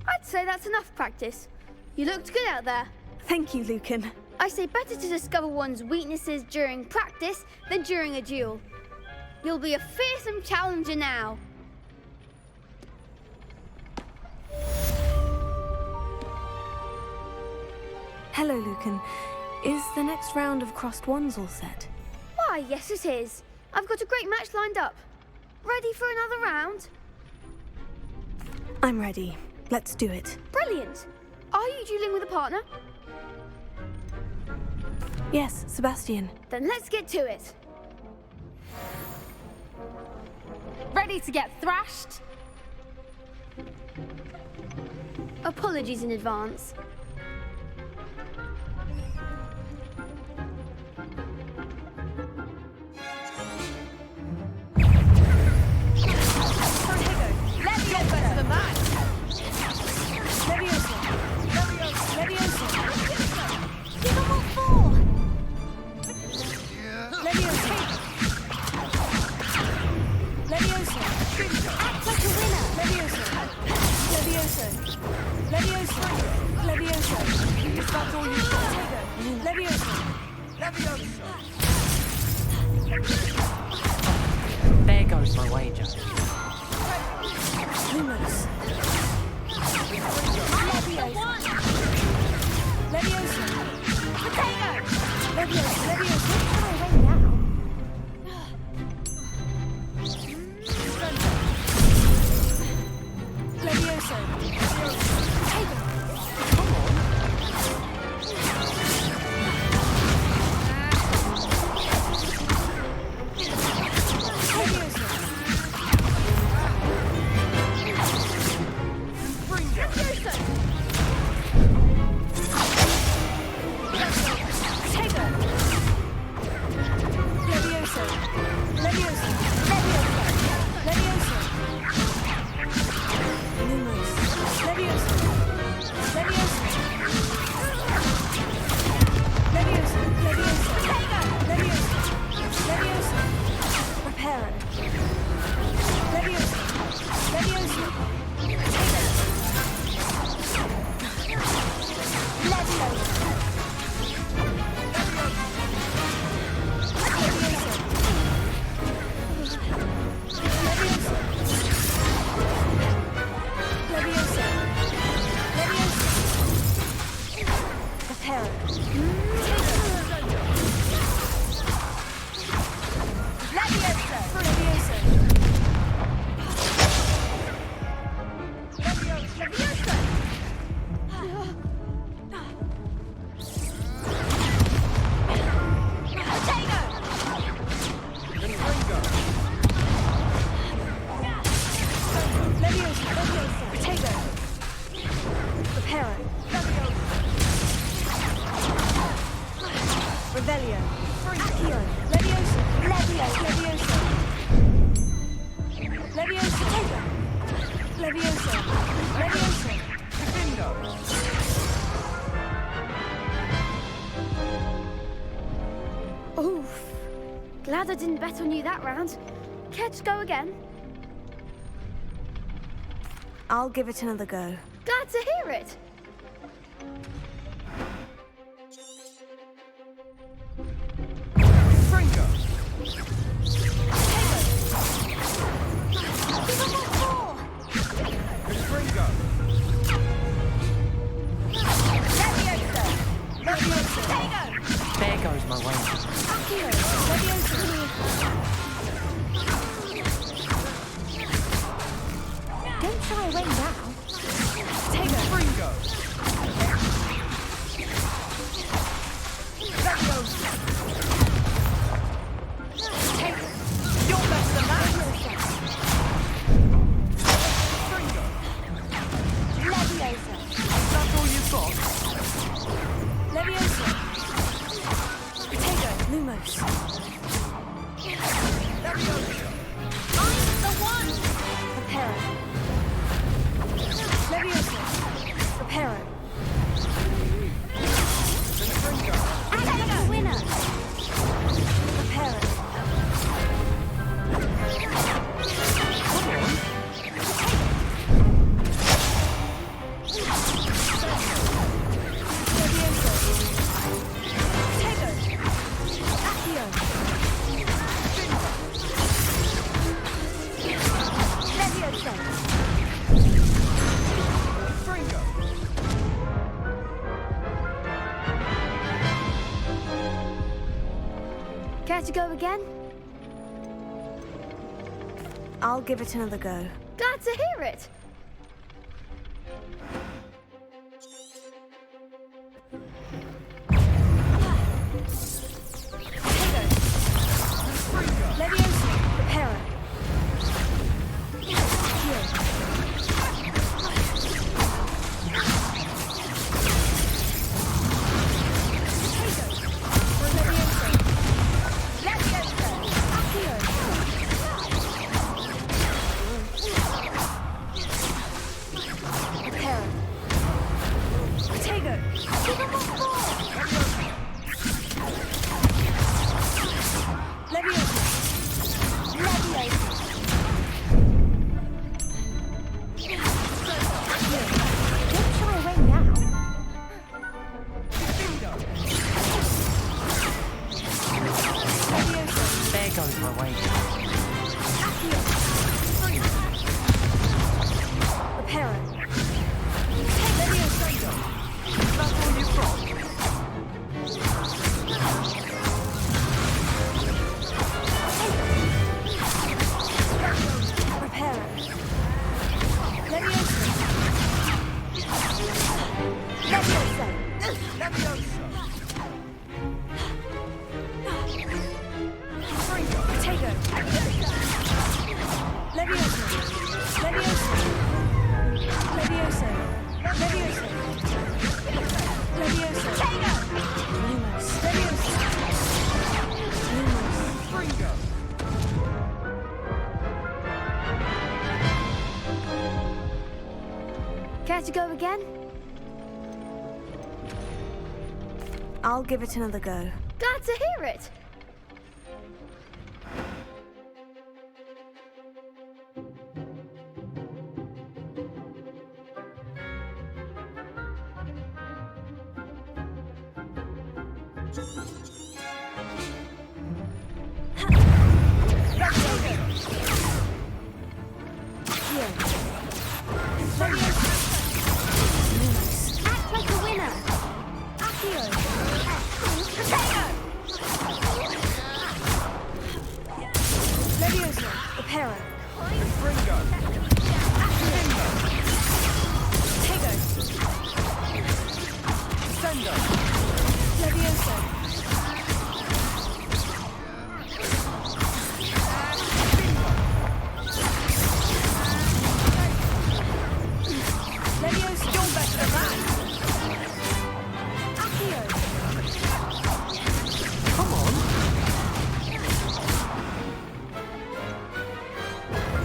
I'd say that's enough practice. You looked good out there. Thank you, Lucan. I say better to discover one's weaknesses during practice than during a duel. You'll be a fearsome challenger now. Hello, Lucan. Is the next round of crossed wands all set? Why, yes it is. I've got a great match lined up. Ready for another round? I'm ready. Let's do it. Brilliant! Are you dueling with a partner? Yes, Sebastian. Then let's get to it. Ready to get thrashed? Apologies in advance. There goes my wager. Oof. Glad I didn't bet on you that round. Care to go again? I'll give it another go. Glad to hear it. There goes my wager. Don't shy away now. Care to go again? I'll give it another go. Glad to hear it. Care to go again? I'll give it another go. Glad to hear it. Act like a winner. Levioso, Reparo. Ringo! Tego. Sendo! Levioso. Levioso. You're better than that. Accio. Come on!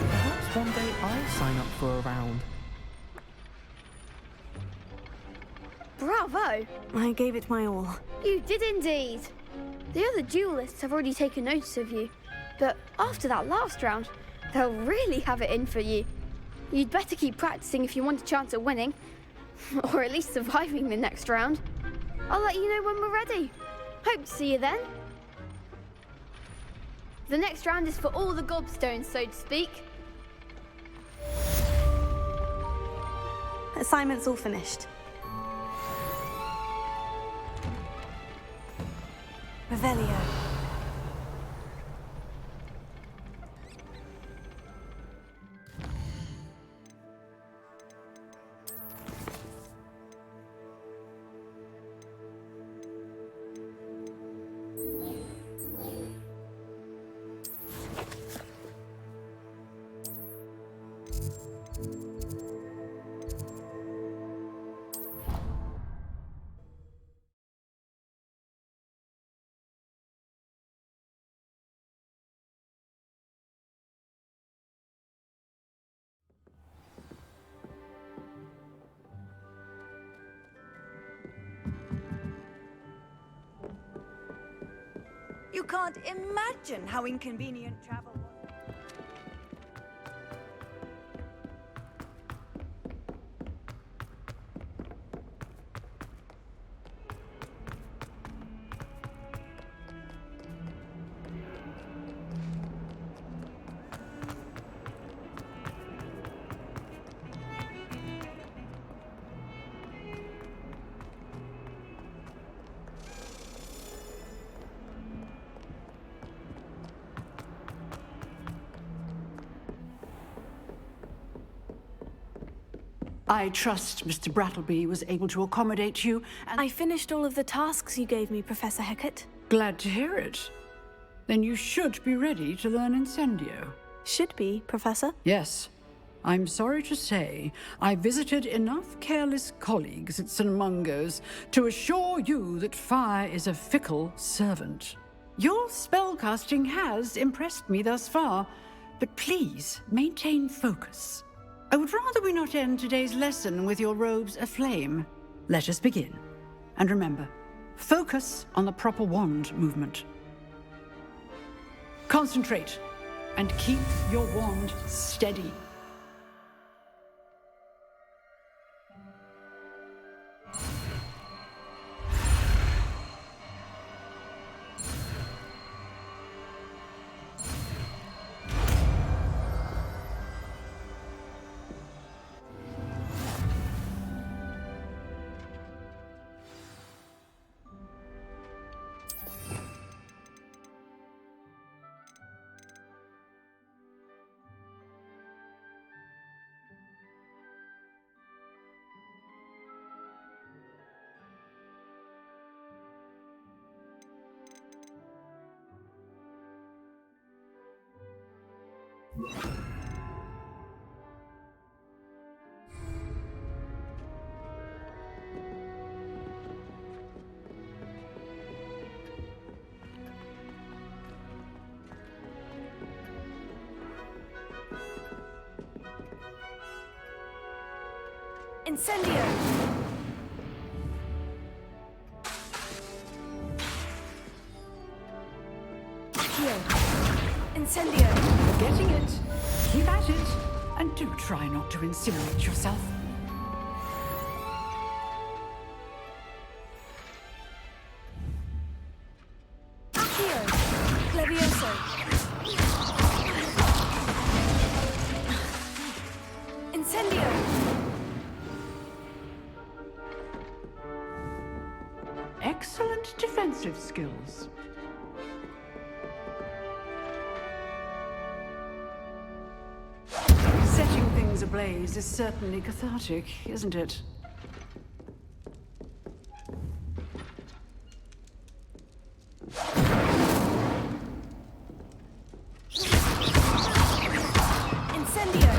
Perhaps one day I'll sign up for a round. Bravo! I gave it my all. You did indeed. The other duelists have already taken notice of you, but after that last round, they'll really have it in for you. You'd better keep practicing if you want a chance at winning, or at least surviving the next round. I'll let you know when we're ready. Hope to see you then. The next round is for all the gobstones, so to speak. Assignment's all finished. Revelio. You can't imagine how inconvenient travel was. I trust Mr. Brattleby was able to accommodate you, and I finished all of the tasks you gave me, Professor Hecat. glad to hear it. Then you should be ready to learn Incendio. Should be, Professor. Yes. I'm sorry to say, I visited enough careless colleagues at St. Mungo's to assure you that fire is a fickle servant. Your spellcasting has impressed me thus far, but please maintain focus. I would rather we not end today's lesson with your robes aflame. Let us begin. And remember, focus on the proper wand movement. Concentrate and keep your wand steady. Incendio! Accio! Incendio! You're getting it. Keep at it. And do try not to incinerate yourself. Accio! Levioso! Incendio! Excellent defensive skills. Setting things ablaze is certainly cathartic, isn't it? Incendio!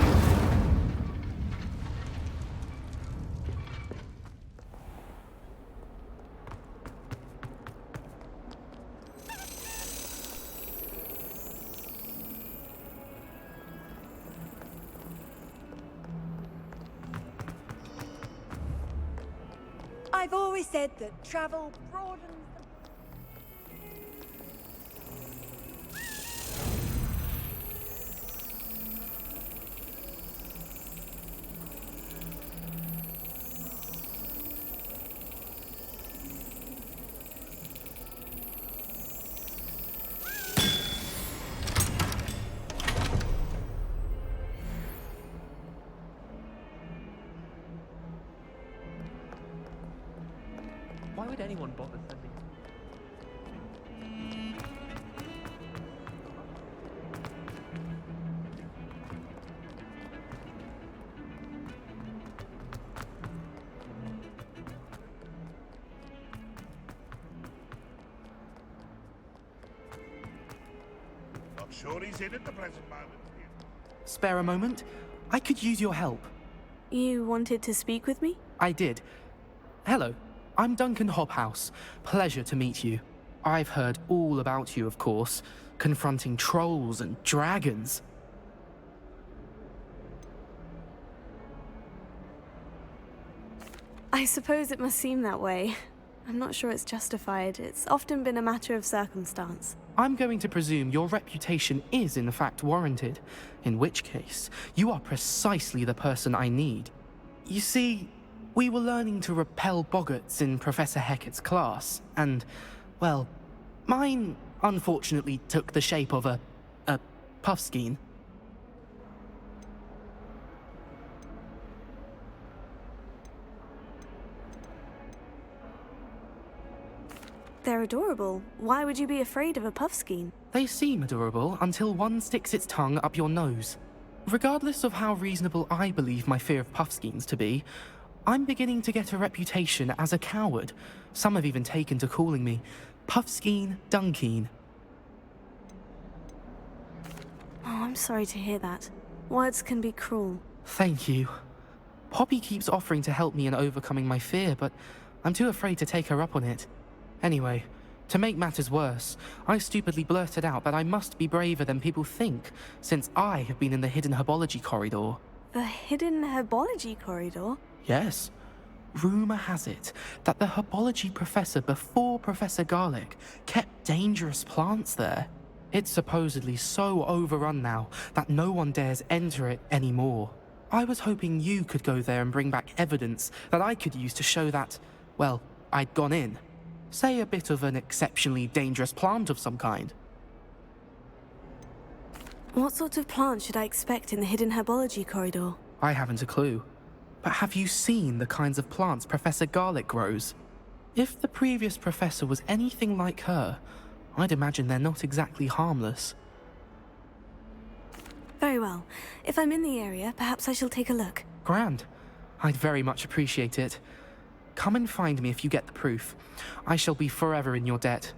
I've always said that travel broadens the... Why would anyone bother sending? Not sure he's in at the present moment. Spare a moment? I could use your help. You wanted to speak with me? I did. Hello, I'm Duncan Hobhouse. Pleasure to meet you. I've heard all about you, of course, confronting trolls and dragons. I suppose it must seem that way. I'm not sure it's justified. It's often been a matter of circumstance. I'm going to presume your reputation is in fact warranted, in which case, you are precisely the person I need. You see, we were learning to repel boggarts in Professor Hecat's class, and, well, mine unfortunately took the shape of a puffskein. They're adorable. Why would you be afraid of a puffskein? They seem adorable until one sticks its tongue up your nose. Regardless of how reasonable I believe my fear of puffskeins to be, I'm beginning to get a reputation as a coward. Some have even taken to calling me Puffskein Dunkeen. Oh, I'm sorry to hear that. Words can be cruel. Thank you. Poppy keeps offering to help me in overcoming my fear, but I'm too afraid to take her up on it. Anyway, to make matters worse, I stupidly blurted out that I must be braver than people think, since I have been in the hidden herbology corridor. The hidden herbology corridor? Yes. Rumour has it that the herbology professor before Professor Garlic kept dangerous plants there. It's supposedly so overrun now that no one dares enter it anymore. I was hoping you could go there and bring back evidence that I could use to show that, well, I'd gone in. Say a bit of an exceptionally dangerous plant of some kind. What sort of plant should I expect in the hidden herbology corridor? I haven't a clue. But have you seen the kinds of plants Professor Garlic grows? If the previous professor was anything like her, I'd imagine they're not exactly harmless. Very well. If I'm in the area, perhaps I shall take a look. Grand. I'd very much appreciate it. Come and find me if you get the proof. I shall be forever in your debt.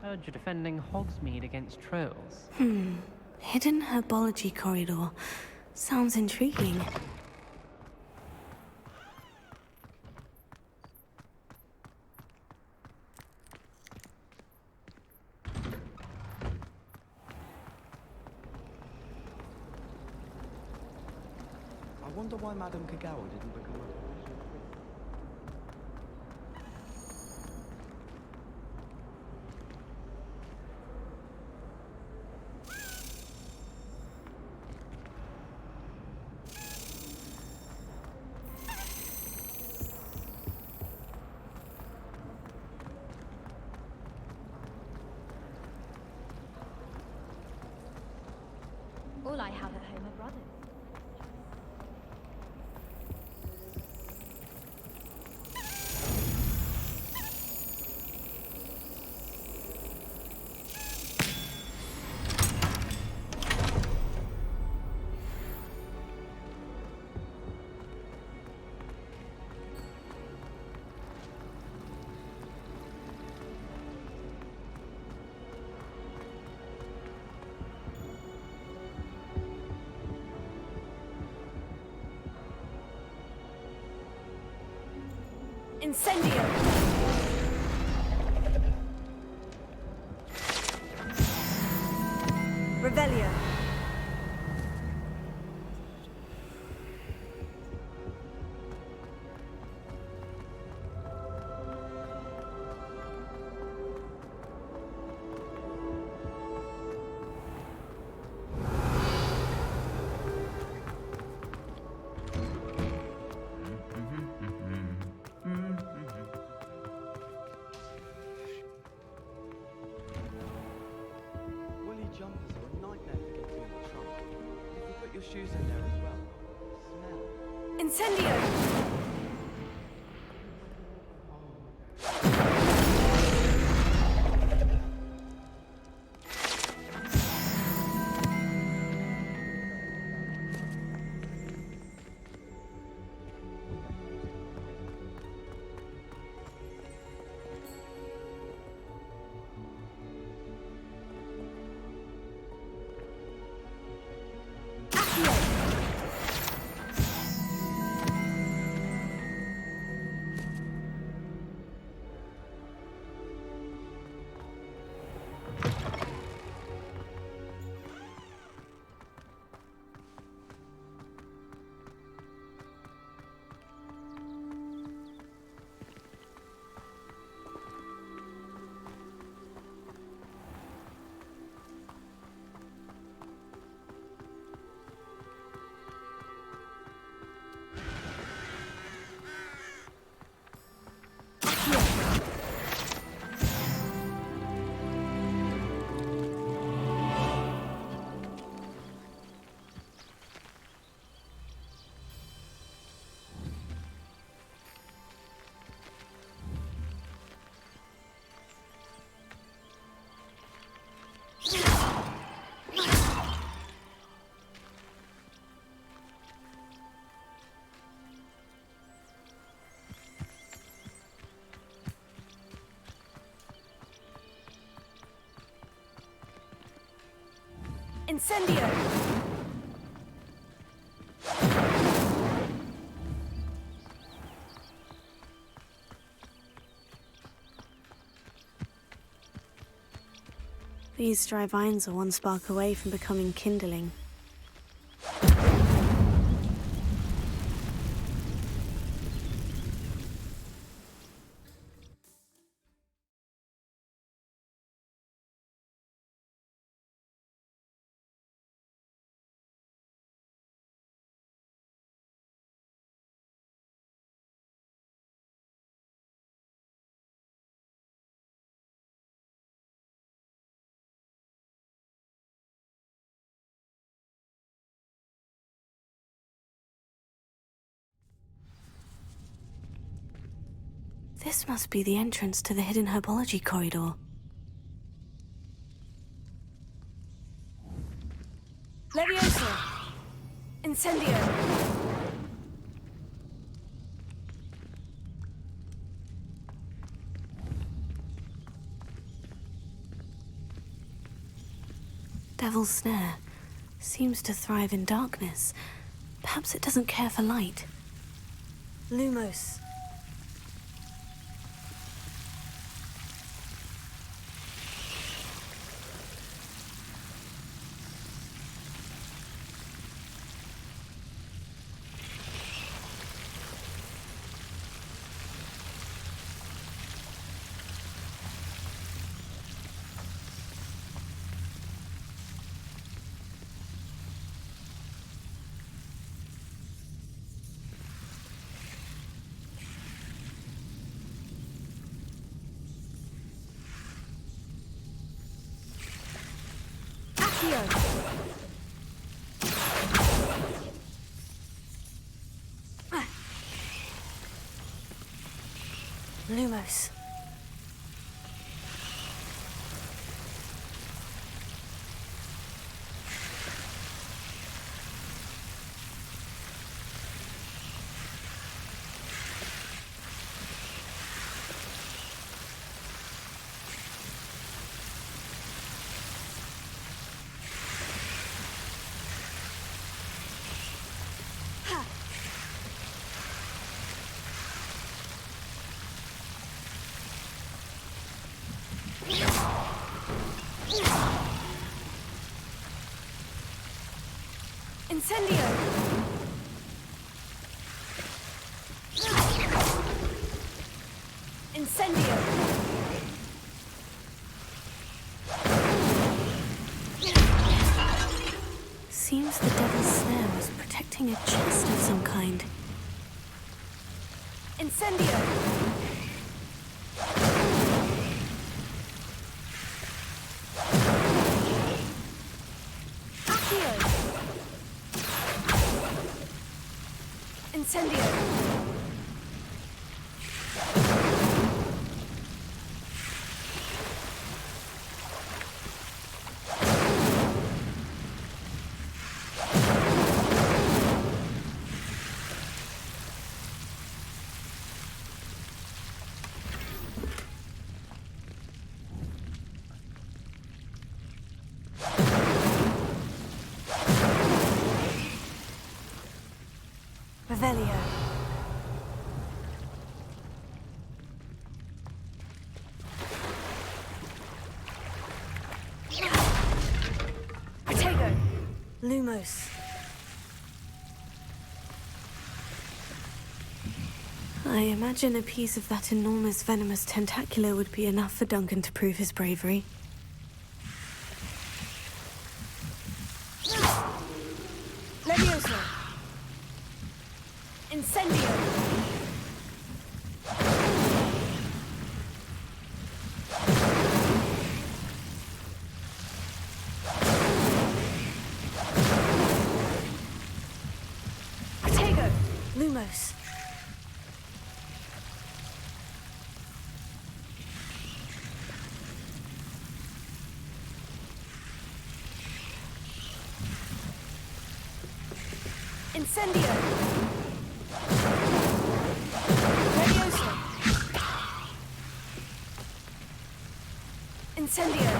Heard you're defending Hogsmeade against trolls. Hidden herbology corridor. Sounds intriguing. wonder why Madame Kagawa didn't become a professional. All I have at home are brothers. Incendio! Revelio. Woolly jumpers are a nightmare to get through the trunk. If you put your shoes in there as well, smell. Incendio! Incendio! These dry vines are one spark away from becoming kindling. This must be the entrance to the hidden herbology corridor. Leviosa! Incendio! Devil's Snare seems to thrive in darkness. Perhaps it doesn't care for light. Lumos. Accio. Lumos. Incendio! Incendio! Seems the devil's snare was protecting a chest of some kind. Incendio! Incendio! Revelio. Protego. Lumos. I imagine a piece of that enormous venomous tentacular would be enough for Duncan to prove his bravery. Levioso. Incendio. Protego. Lumos. Incendio. Levioso. Incendio.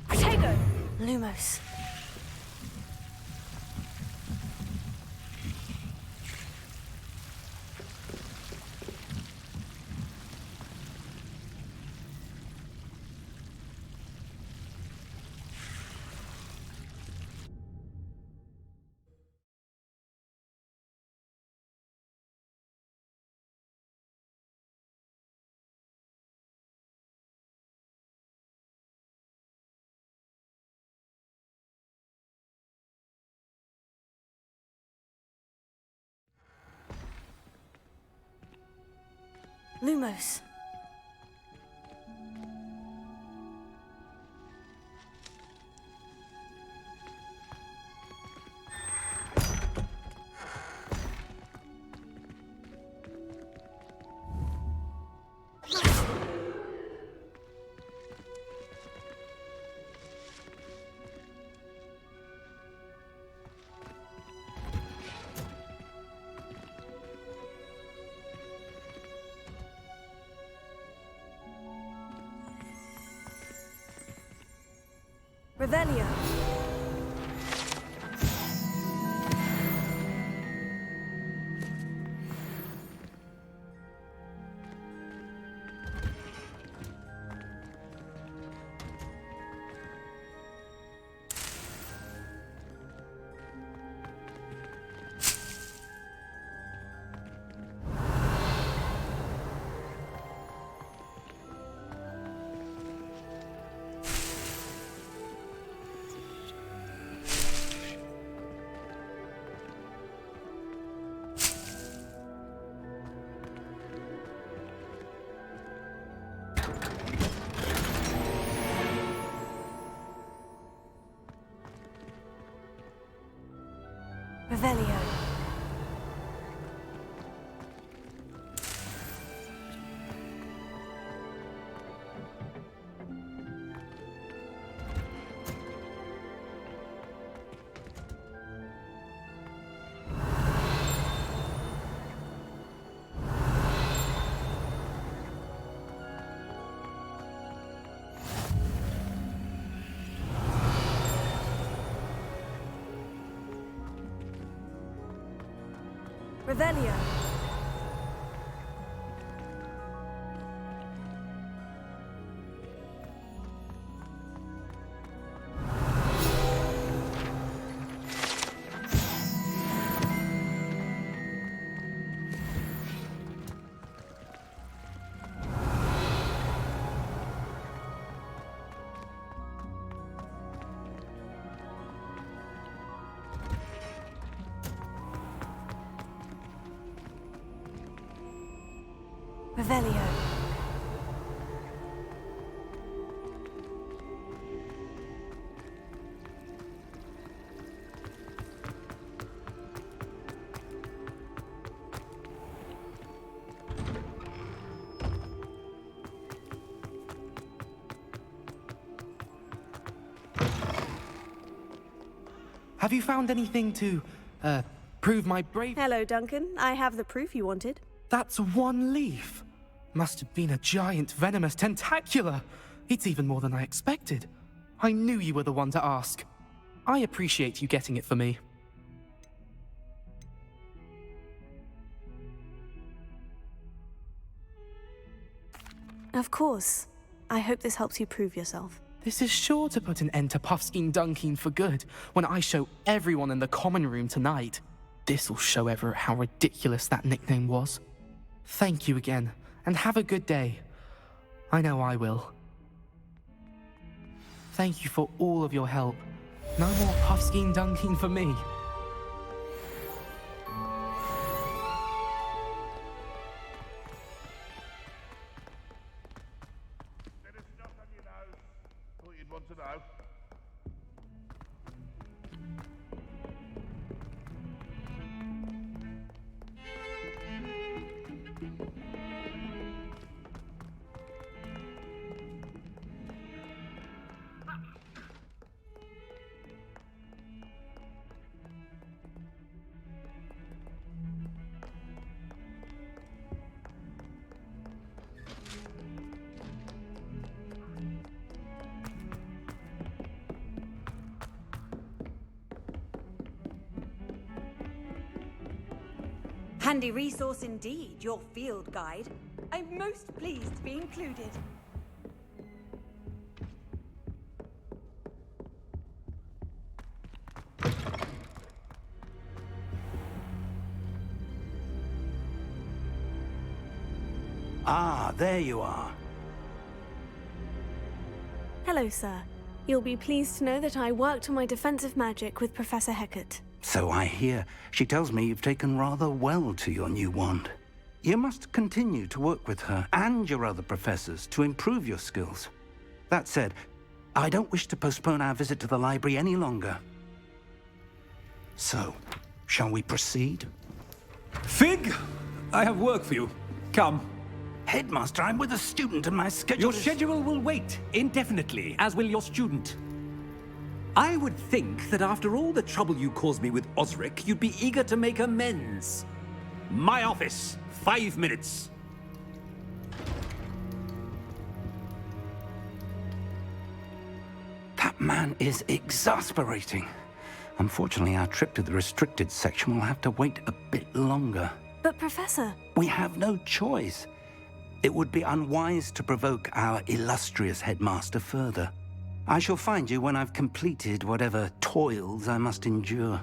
Protego. Lumos. Lumos. Revelio. Revelio. Revelio. Revelio. Have you found anything to, prove my brave— Hello, Duncan. I have the proof you wanted. That's one leaf. Must have been a giant venomous tentacula. It's even more than I expected. I knew you were the one to ask. I appreciate you getting it for me. Of course. I hope this helps you prove yourself. This is sure to put an end to Puffskein Dunkeen for good when I show everyone in the common room tonight. This'll show Everett how ridiculous that nickname was. Thank you again, and have a good day. I know I will. Thank you for all of your help. No more Puffskein Dunkeen for me. There's stuff on your nose. Thought you'd want to know. Handy resource indeed, your field guide. I'm most pleased to be included. Ah, there you are. Hello, sir. You'll be pleased to know that I worked on my defensive magic with Professor Hecat. So I hear. She tells me you've taken rather well to your new wand. You must continue to work with her and your other professors to improve your skills. That said, I don't wish to postpone our visit to the library any longer. So, shall we proceed? Fig! I have work for you. Come. Headmaster, I'm with a student and my schedule Your schedule will wait indefinitely, as will your student. I would think that after all the trouble you caused me with Osric, you'd be eager to make amends. My office, 5 minutes. That man is exasperating. Unfortunately, our trip to the restricted section will have to wait a bit longer. But, Professor... We have no choice. It would be unwise to provoke our illustrious headmaster further. I shall find you when I've completed whatever toils I must endure.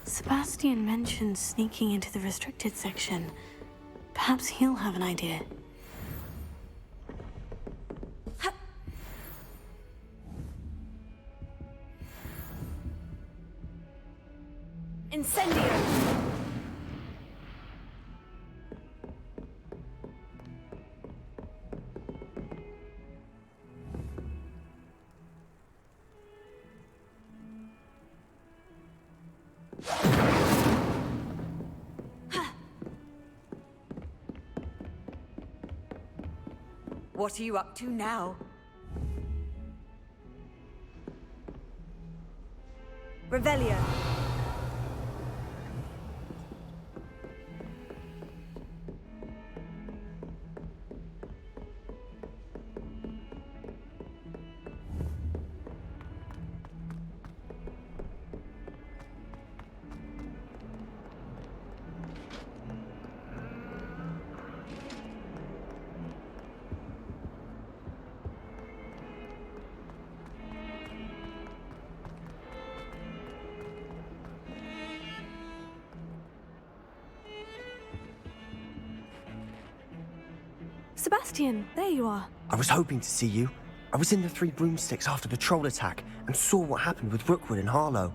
Sebastian mentioned sneaking into the restricted section. Perhaps he'll have an idea. Incendio! What are you up to now? Revelio. Sebastian, there you are. I was hoping to see you. I was in the Three Broomsticks after the troll attack and saw what happened with Rookwood and Harlow.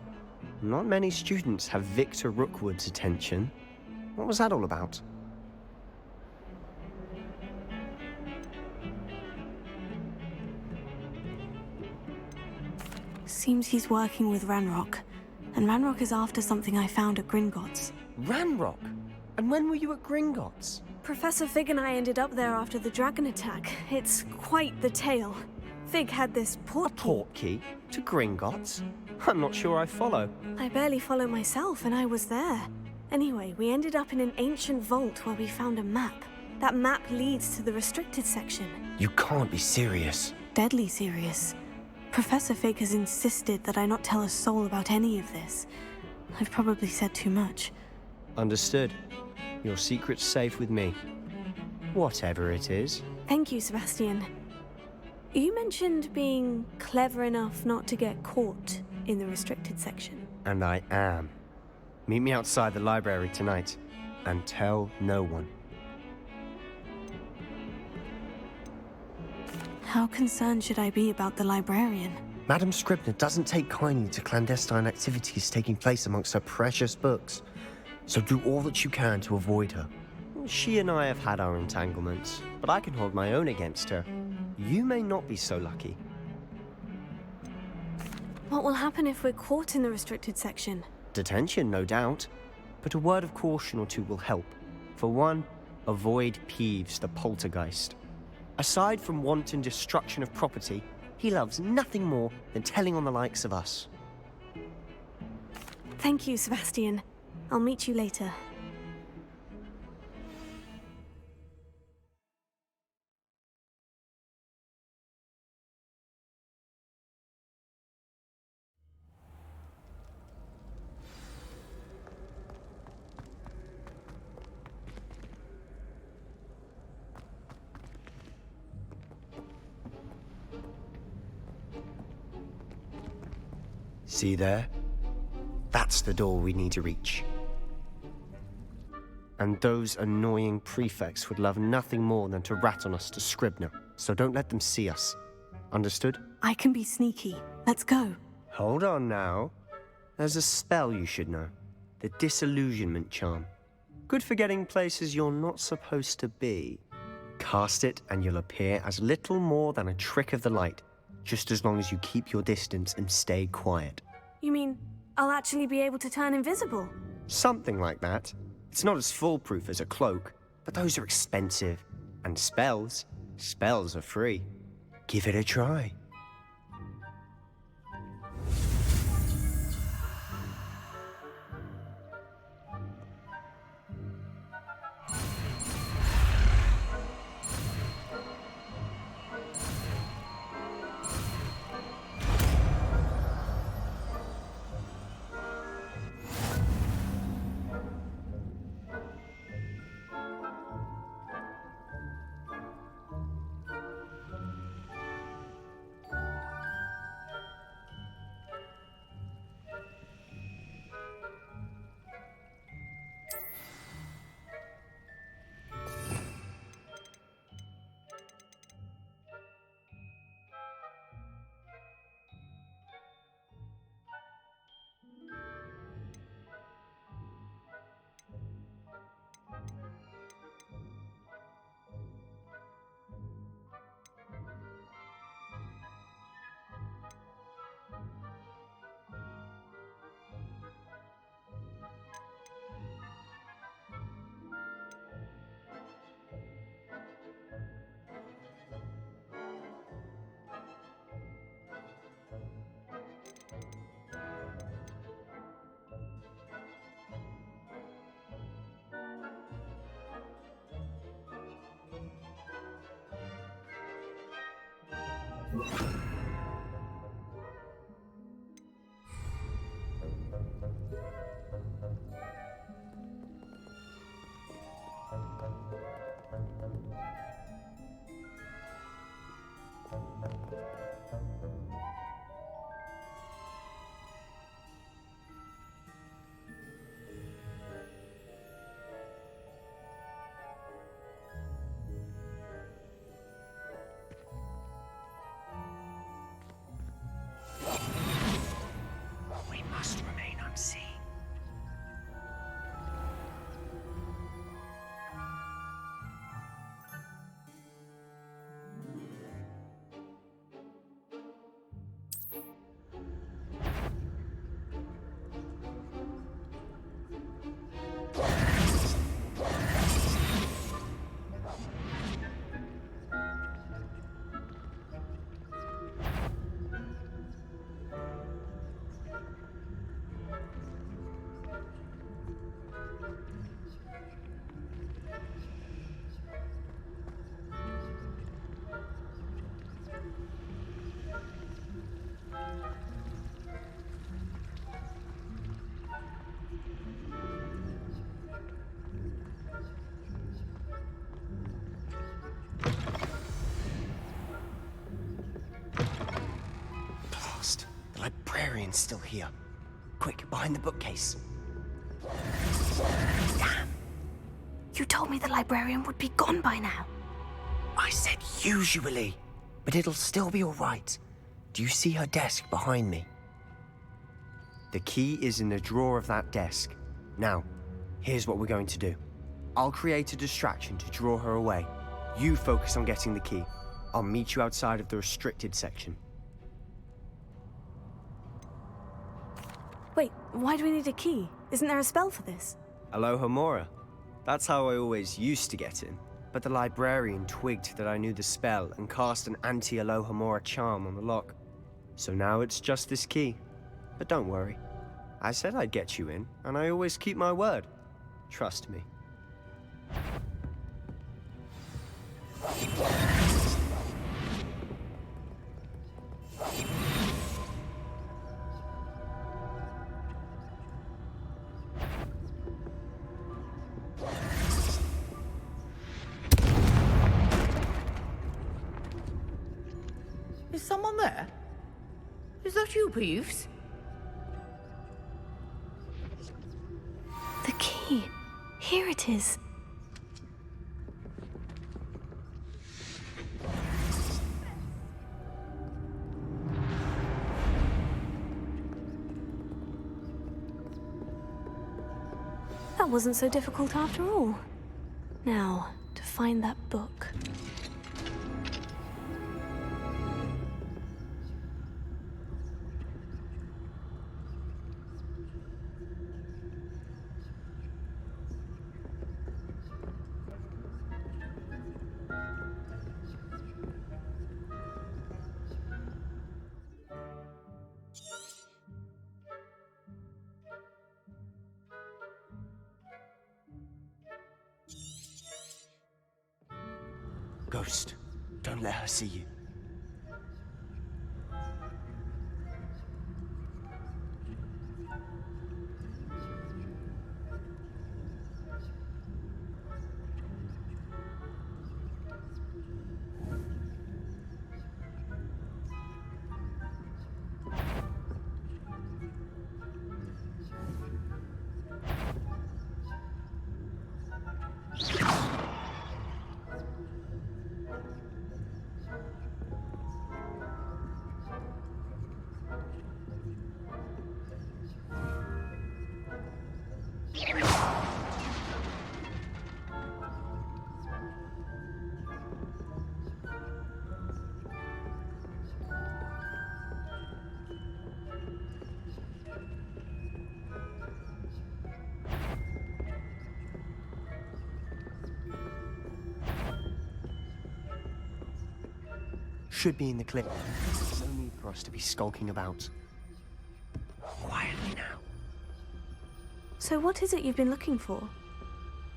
Not many students have Victor Rookwood's attention. What was that all about? Seems he's working with Ranrock. And Ranrock is after something I found at Gringotts. Ranrock? And when were you at Gringotts? Professor Fig and I ended up there after the dragon attack. It's quite the tale. Fig had this portkey. A portkey? To Gringotts? I'm not sure I follow. I barely follow myself, and I was there. Anyway, we ended up in an ancient vault where we found a map. That map leads to the restricted section. You can't be serious. Deadly serious. Professor Fig has insisted that I not tell a soul about any of this. I've probably said too much. Understood. Your secret's safe with me. Whatever it is. Thank you, Sebastian. You mentioned being clever enough not to get caught in the restricted section. And I am. Meet me outside the library tonight, and tell no one. How concerned should I be about the librarian? Madam Scribner doesn't take kindly to clandestine activities taking place amongst her precious books, so do all that you can to avoid her. She and I have had our entanglements, but I can hold my own against her. You may not be so lucky. What will happen if we're caught in the restricted section? Detention, no doubt, but a word of caution or two will help. For one, avoid Peeves the poltergeist. Aside from wanton destruction of property, he loves nothing more than telling on the likes of us. Thank you, Sebastian. I'll meet you later. See there? That's the door we need to reach. And those annoying prefects would love nothing more than to rat on us to Scribner, so don't let them see us. Understood? I can be sneaky. Let's go. Hold on now. There's a spell you should know. The Disillusionment Charm. Good for getting places you're not supposed to be. Cast it and you'll appear as little more than a trick of the light, just as long as you keep your distance and stay quiet. You mean I'll actually be able to turn invisible? Something like that. It's not as foolproof as a cloak, but those are expensive. And spells are free. Give it a try. Librarian's still here. Quick, behind the bookcase. Damn. You told me the librarian would be gone by now. I said usually, but it'll still be all right. Do you see her desk behind me? The key is in the drawer of that desk. Now, here's what we're going to do. I'll create a distraction to draw her away. You focus on getting the key. I'll meet you outside of the restricted section. Wait, why do we need a key? Isn't there a spell for this? Alohomora. That's how I always used to get in. But the librarian twigged that I knew the spell and cast an anti-Alohomora charm on the lock. So now it's just this key. But don't worry. I said I'd get you in, and I always keep my word. Trust me. Is someone there? Is that you, Peeves? The key. Here it is. That wasn't so difficult after all. Now, to find that book. Ghost, don't let her see you. Should be in the clip. No need for us to be skulking about. Quietly now. So what is it you've been looking for?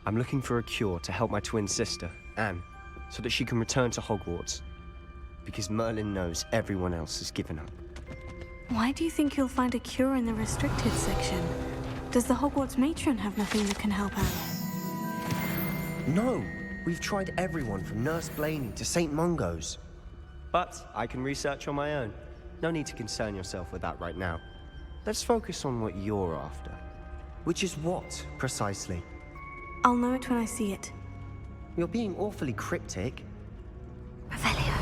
I'm looking for a cure to help my twin sister, Anne, so that she can return to Hogwarts. Because Merlin knows everyone else has given up. Why do you think you'll find a cure in the restricted section? Does the Hogwarts matron have nothing that can help out? No! We've tried everyone from Nurse Blaney to St. Mungo's. But I can research on my own. No need to concern yourself with that right now. Let's focus on what you're after. Which is what, precisely? I'll know it when I see it. You're being awfully cryptic. Revelio.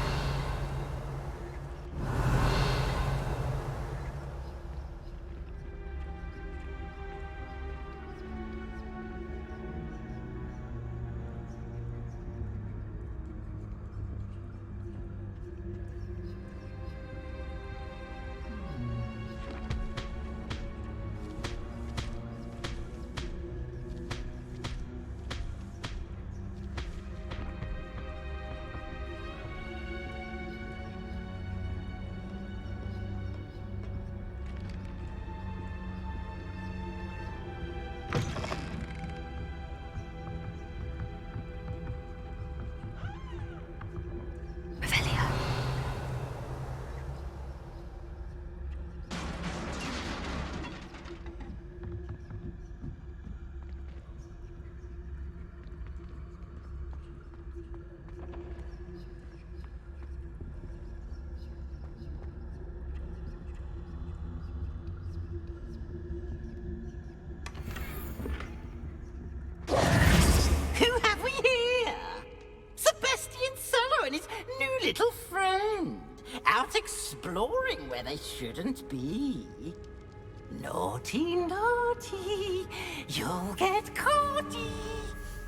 exploring where they shouldn't be. Naughty, naughty, you'll get caughty.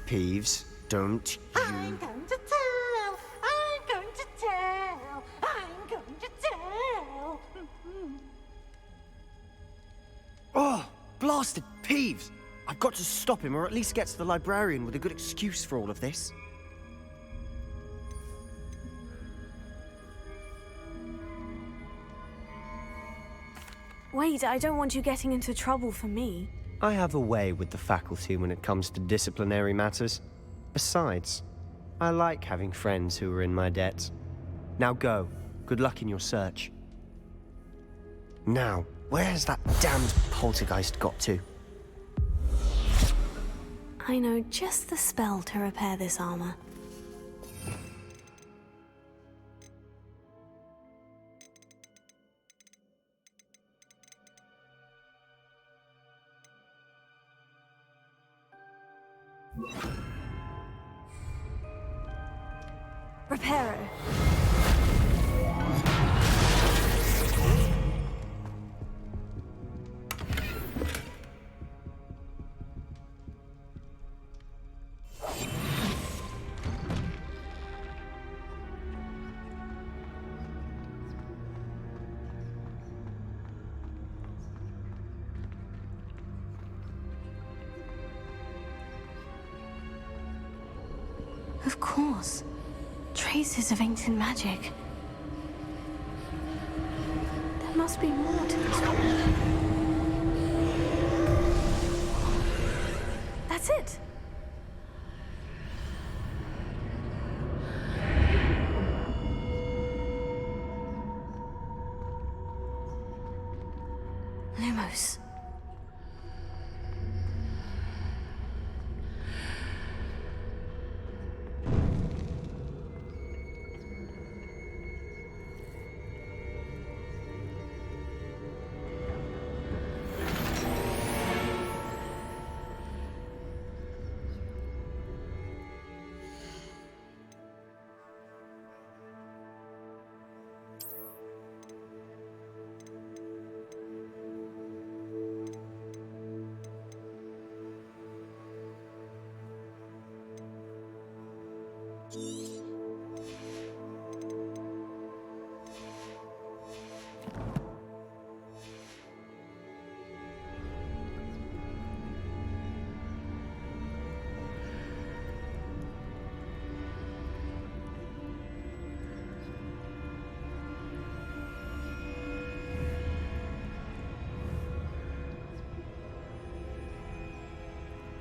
Peeves, don't I'm going to tell, I'm going to tell, I'm going to tell. Oh, blasted Peeves! I've got to stop him, or at least get to the librarian with a good excuse for all of this. Wait, I don't want you getting into trouble for me. I have a way with the faculty when it comes to disciplinary matters. Besides, I like having friends who are in my debt. Now go. Good luck in your search. Now, where has that damned poltergeist got to? I know just the spell to repair this armor. Reparo. Of course. Traces of ancient magic. There must be more to this one. That's it. Lumos.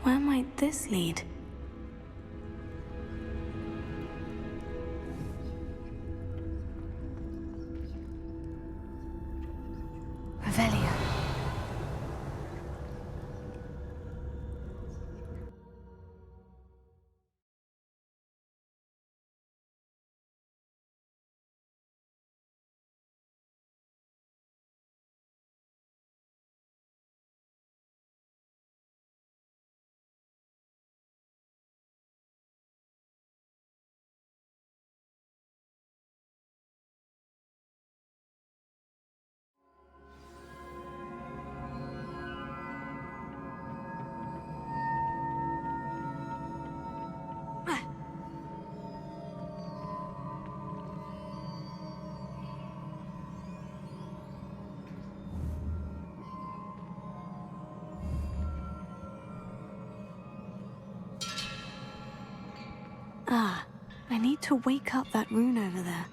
Where might this lead? Revelio. Ah, I need to wake up that rune over there.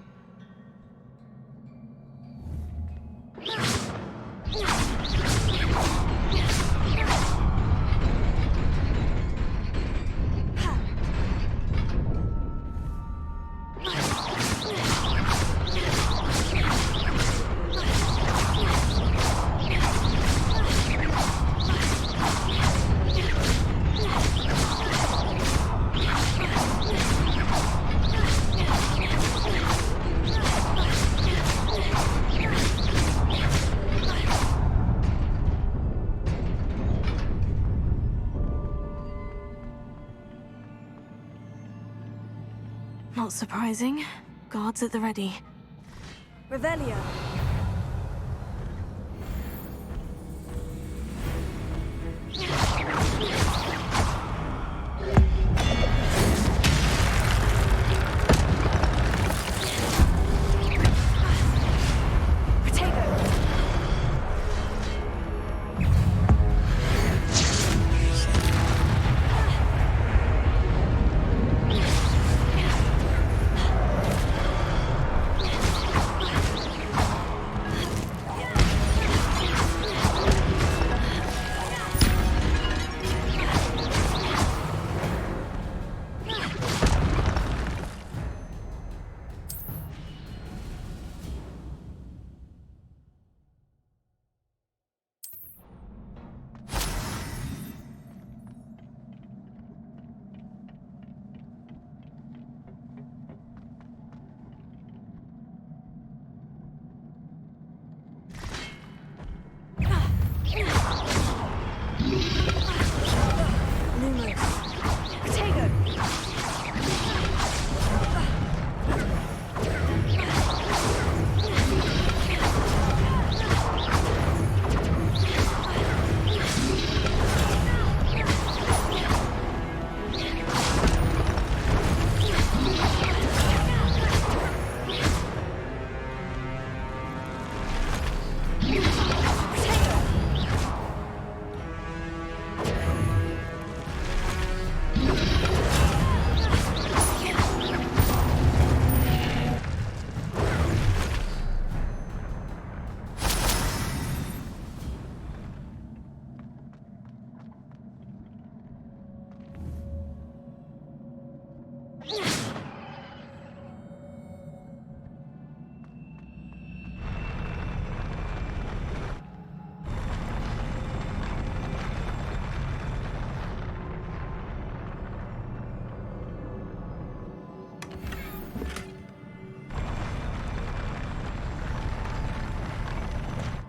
Not surprising. Guards at the ready. Revelio.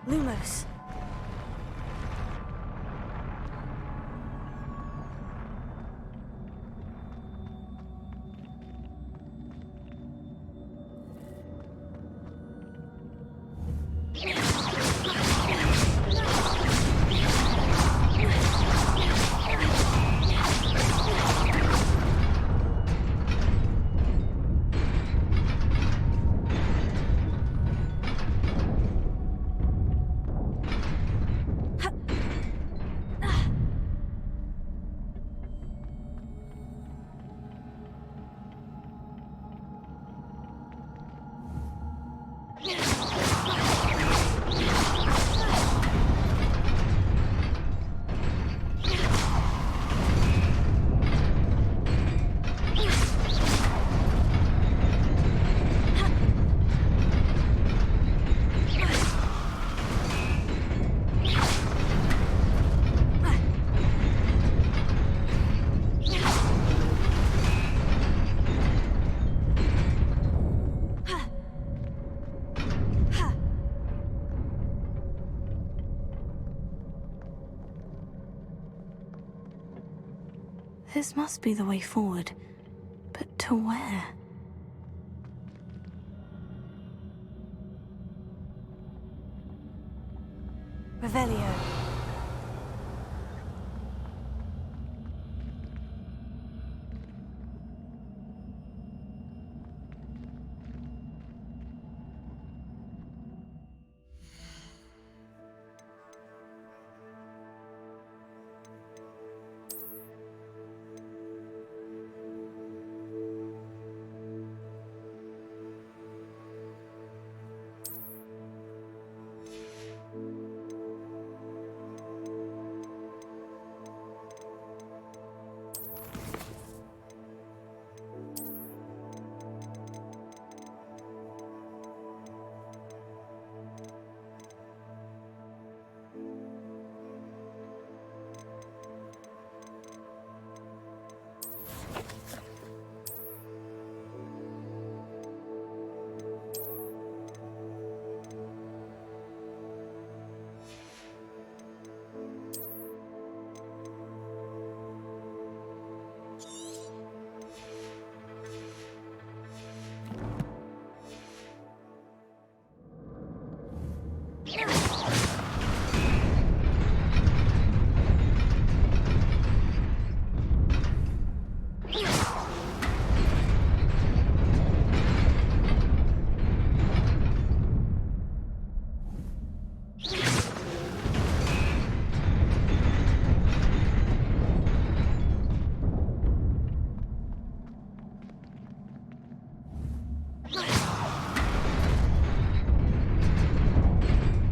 Lumos. This must be the way forward. But to where? Revelio.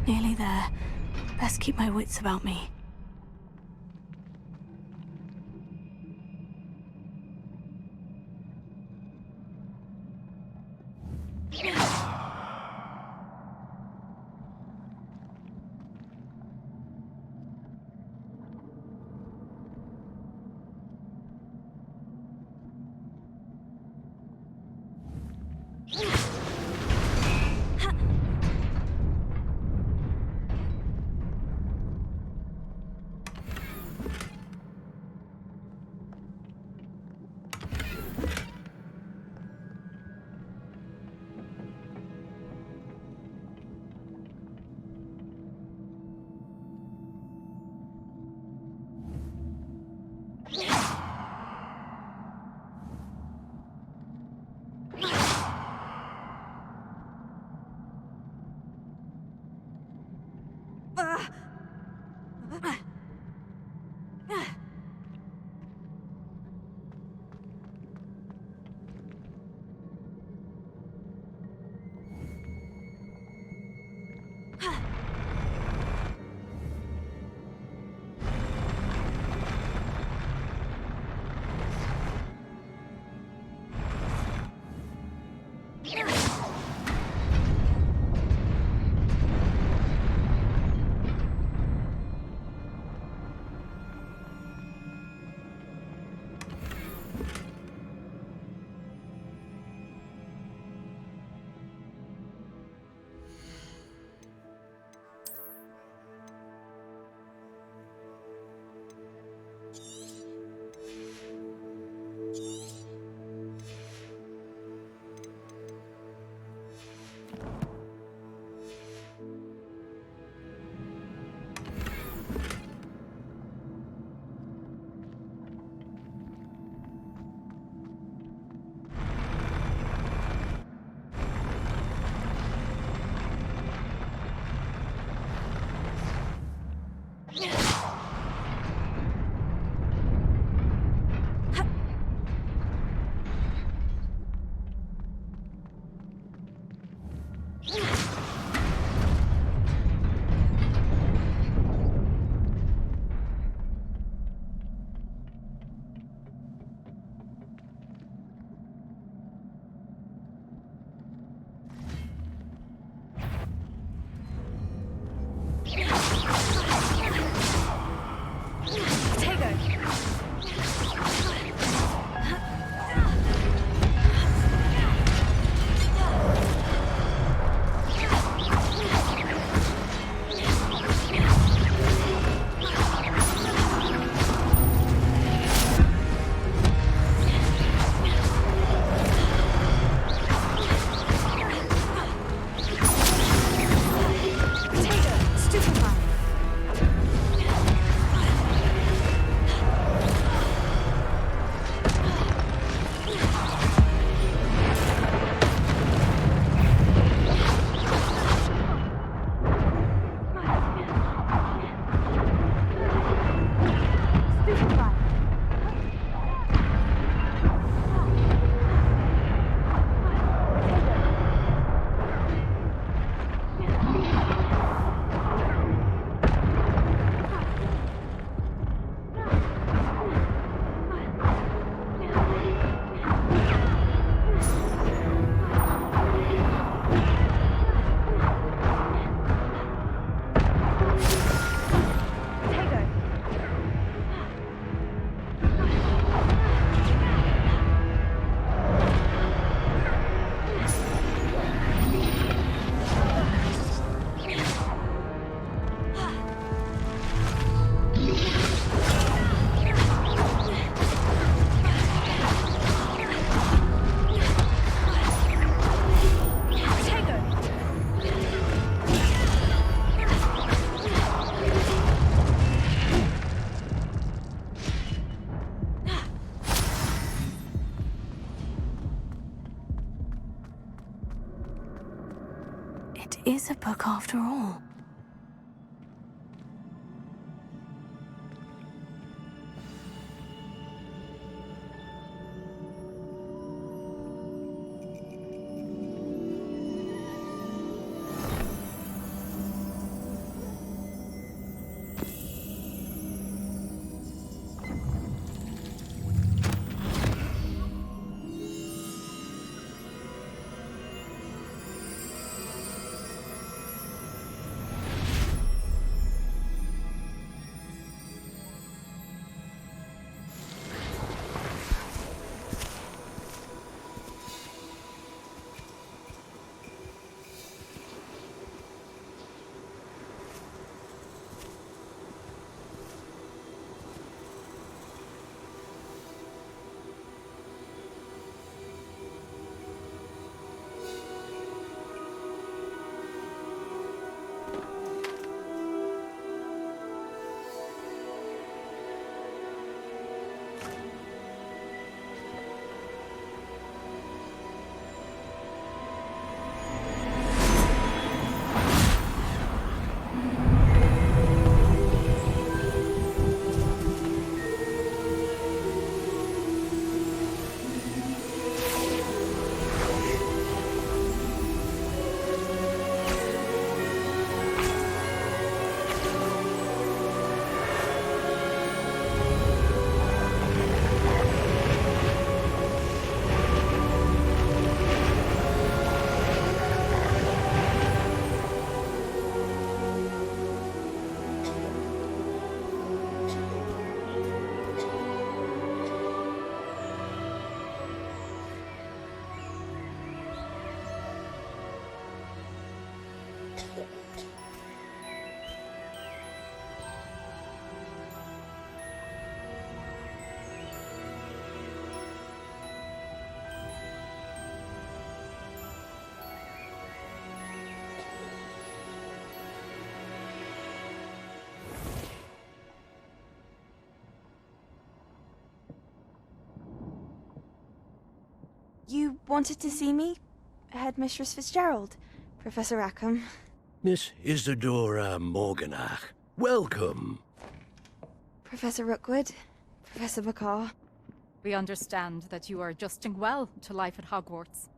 Nearly there. Best keep my wits about me. Stupefy. It is a book after all. You wanted to see me? Headmistress Fitzgerald, Professor Rackham. Miss Isadora Morganach, welcome. Professor Rookwood, Professor Bakar. We understand that you are adjusting well to life at Hogwarts.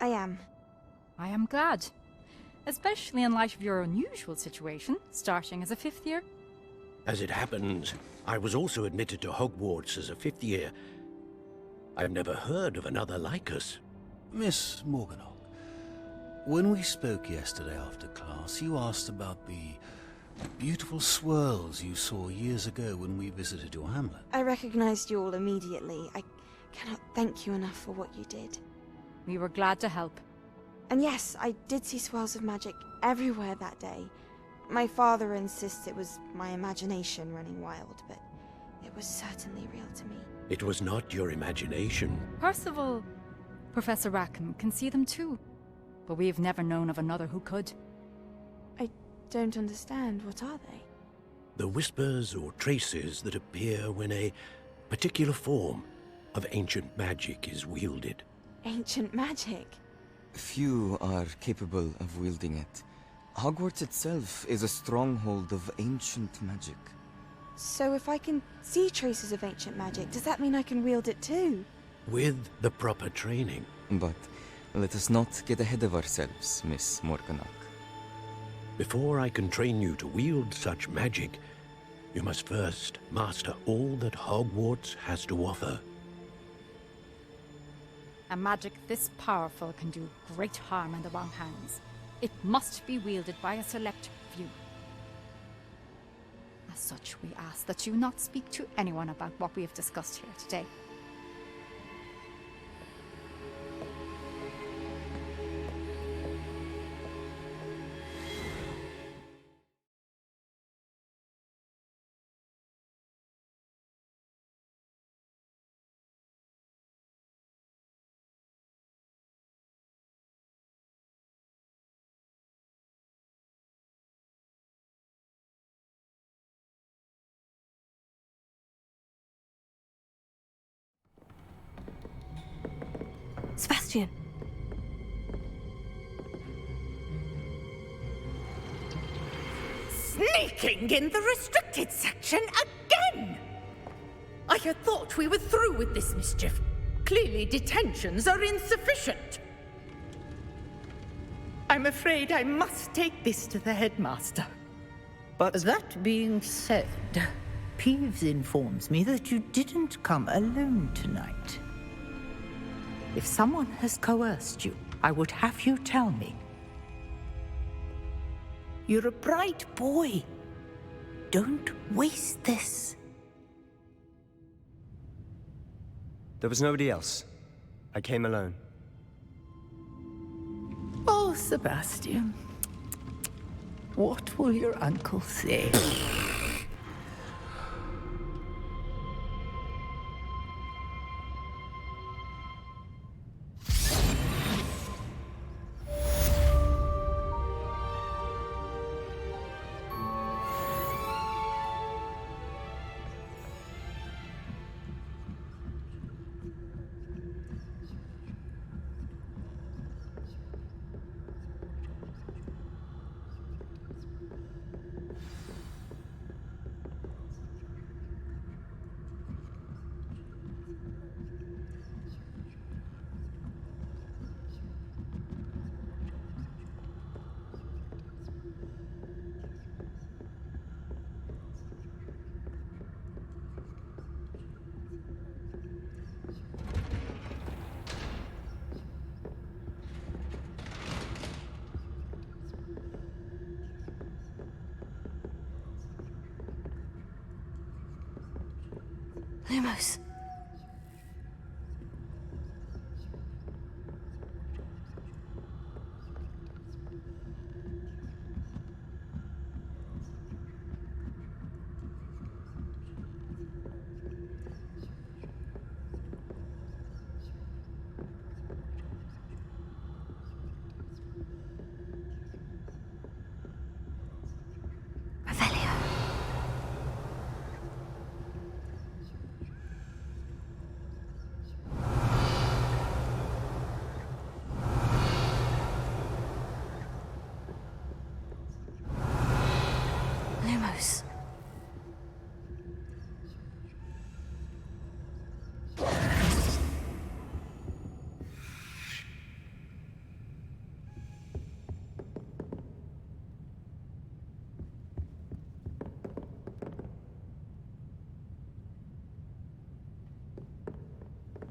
I am. I am glad. Especially in light of your unusual situation, starting as a 5th year. As it happens, I was also admitted to Hogwarts as a 5th year. I've never heard of another like us. Miss Morganach, when we spoke yesterday after class, you asked about the beautiful swirls you saw years ago when we visited your hamlet. I recognized you all immediately. I cannot thank you enough for what you did. We were glad to help. And yes, I did see swirls of magic everywhere that day. My father insists it was my imagination running wild, but it was certainly real to me. It was not your imagination. Percival, Professor Rackham can see them too. But we've never known of another who could. I don't understand. What are they? The whispers or traces that appear when a particular form of ancient magic is wielded. Ancient magic? Few are capable of wielding it. Hogwarts itself is a stronghold of ancient magic. So if I can see traces of ancient magic, does that mean I can wield it too? With the proper training. But let us not get ahead of ourselves, Miss Morganach. Before I can train you to wield such magic, you must first master all that Hogwarts has to offer. A magic this powerful can do great harm in the wrong hands. It must be wielded by a select few. As such, we ask that you not speak to anyone about what we have discussed here today. Sebastian! Sneaking in the restricted section again! I had thought we were through with this mischief. Clearly detentions are insufficient. I'm afraid I must take this to the headmaster. But that being said, Peeves informs me that you didn't come alone tonight. If someone has coerced you, I would have you tell me. You're a bright boy. Don't waste this. there was nobody else. I came alone. Oh, Sebastian. What will your uncle say? Lumos. Lumos.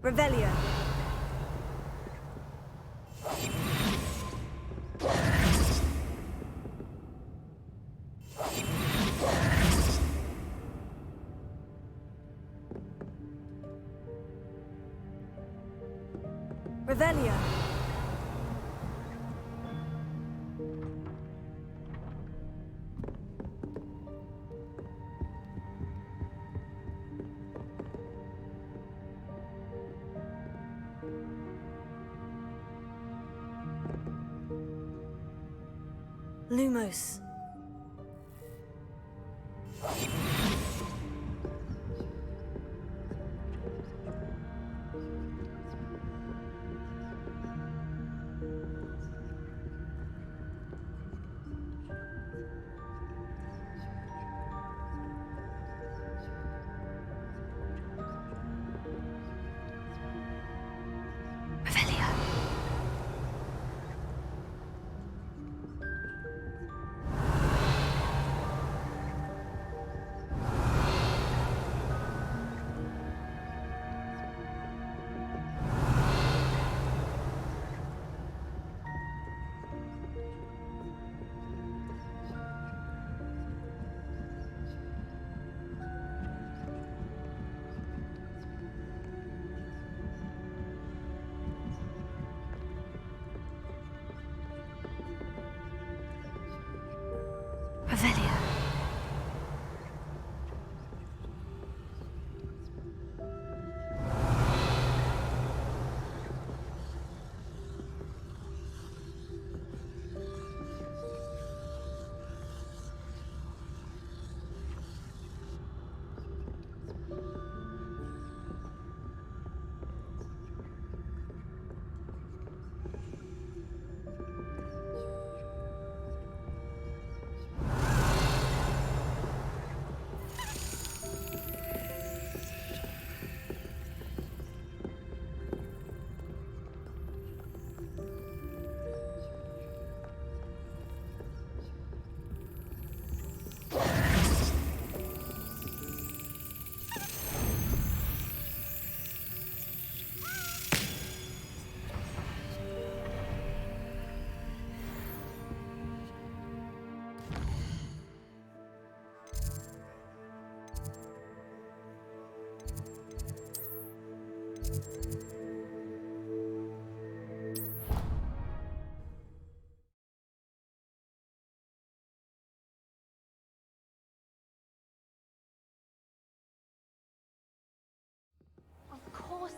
Revelio. Revelio. Lumos.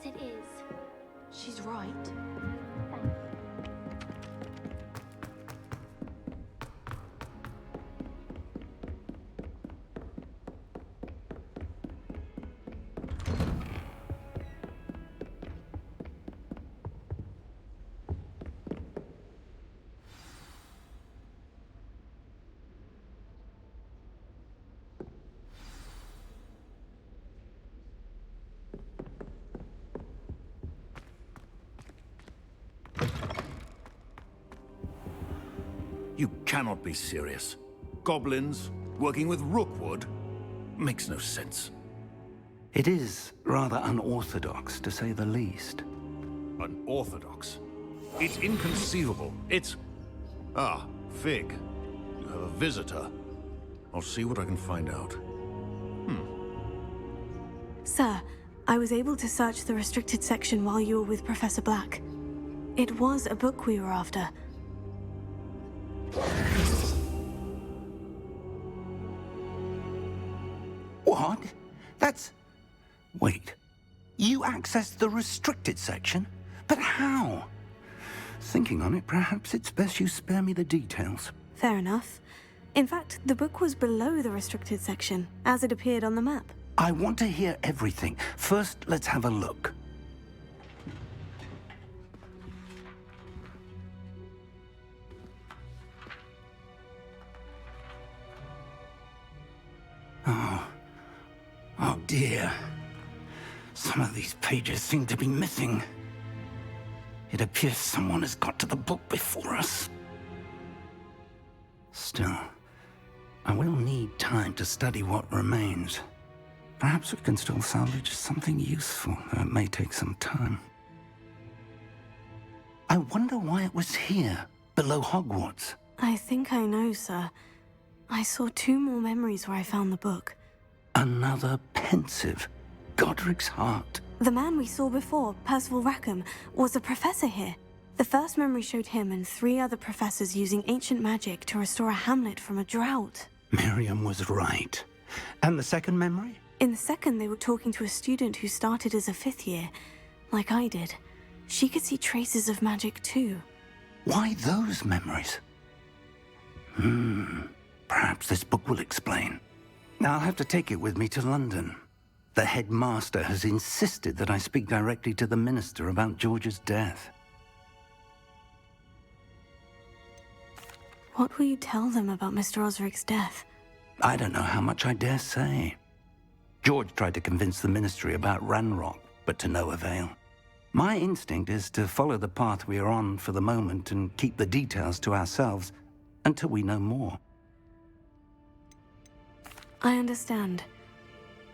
it is. She's right. Thanks. You cannot be serious. Goblins working with Rookwood makes no sense. It is rather unorthodox, to say the least. Unorthodox? It's inconceivable. It's... Ah, Fig. You have a visitor. I'll see what I can find out. Sir, I was able to search the restricted section while you were with Professor Black. It was a book we were after. What? That's... Wait. You accessed the restricted section? But how? Thinking on it, perhaps it's best you spare me the details. Fair enough. In fact, the book was below the restricted section, as it appeared on the map. I want to hear everything. First, let's have a look. Oh dear. Some of these pages seem to be missing. It appears someone has got to the book before us. Still, I will need time to study what remains. Perhaps we can still salvage something useful, though it may take some time. I wonder why it was here, below Hogwarts. I think I know, sir. I saw 2 more memories where I found the book. Another pensive. Godric's heart. The man we saw before, Percival Rackham, was a professor here. The first memory showed him and 3 other professors using ancient magic to restore a hamlet from a drought. Miriam was right. And the second memory? In the second, they were talking to a student who started as a 5th year, like I did. She could see traces of magic too. Why those memories? Perhaps this book will explain. I'll have to take it with me to London. The headmaster has insisted that I speak directly to the minister about George's death. What will you tell them about Mr. Osric's death? I don't know how much I dare say. George tried to convince the ministry about Ranrock, but to no avail. My instinct is to follow the path we are on for the moment and keep the details to ourselves until we know more. I understand.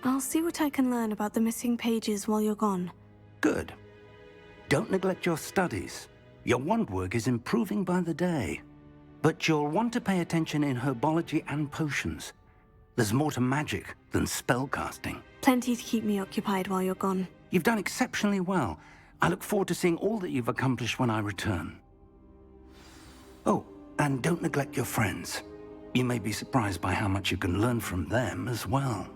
I'll see what I can learn about the missing pages while you're gone. Good. Don't neglect your studies. Your wand work is improving by the day. But you'll want to pay attention in herbology and potions. There's more to magic than spellcasting. Plenty to keep me occupied while you're gone. You've done exceptionally well. I look forward to seeing all that you've accomplished when I return. Oh, and don't neglect your friends. You may be surprised by how much you can learn from them as well.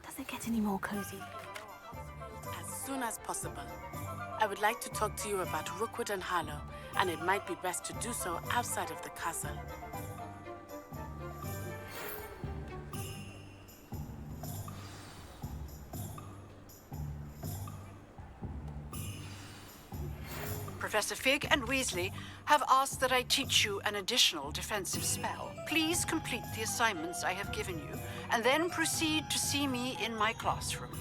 Does it get any more cozy? As soon as possible. I would like to talk to you about Rookwood and Harlow, and it might be best to do so outside of the castle. Professor Fig and Weasley have asked that I teach you an additional defensive spell. Please complete the assignments I have given you, and then proceed to see me in my classroom.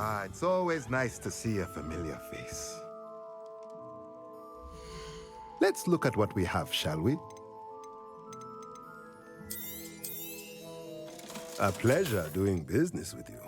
Ah, it's always nice to see a familiar face. Let's look at what we have, shall we? A pleasure doing business with you.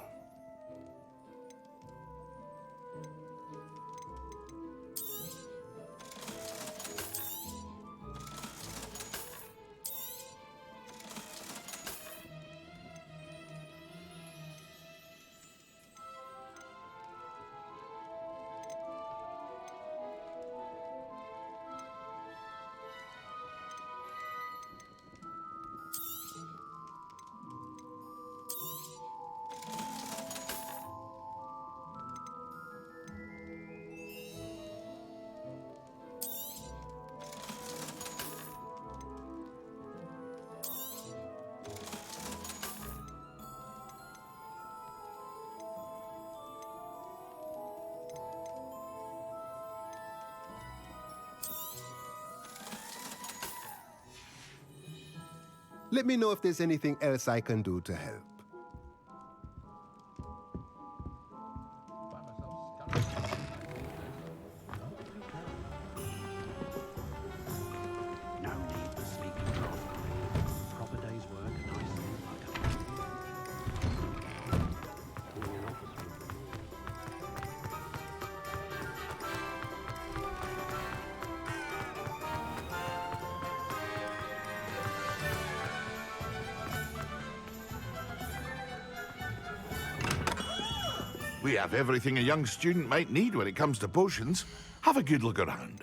Let me know if there's anything else I can do to help. No need for sleeping drop. Proper day's work, nice and butter. Calling an officer. We have everything a young student might need when it comes to potions. Have a good look around.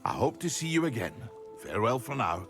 I hope to see you again. Farewell for now.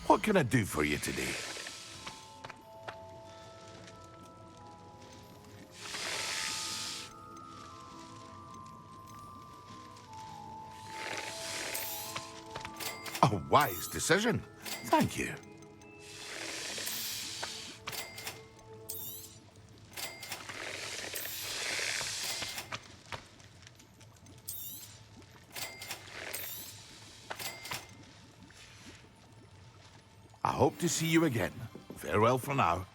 What can I do for you today? A wise decision. Thank you. hope to see you again. Farewell for now.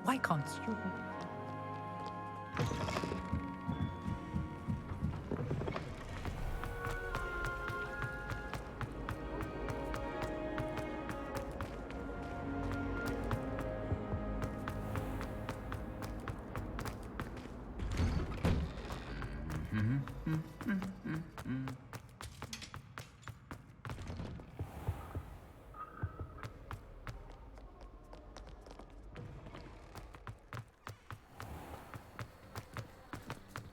Why can't you?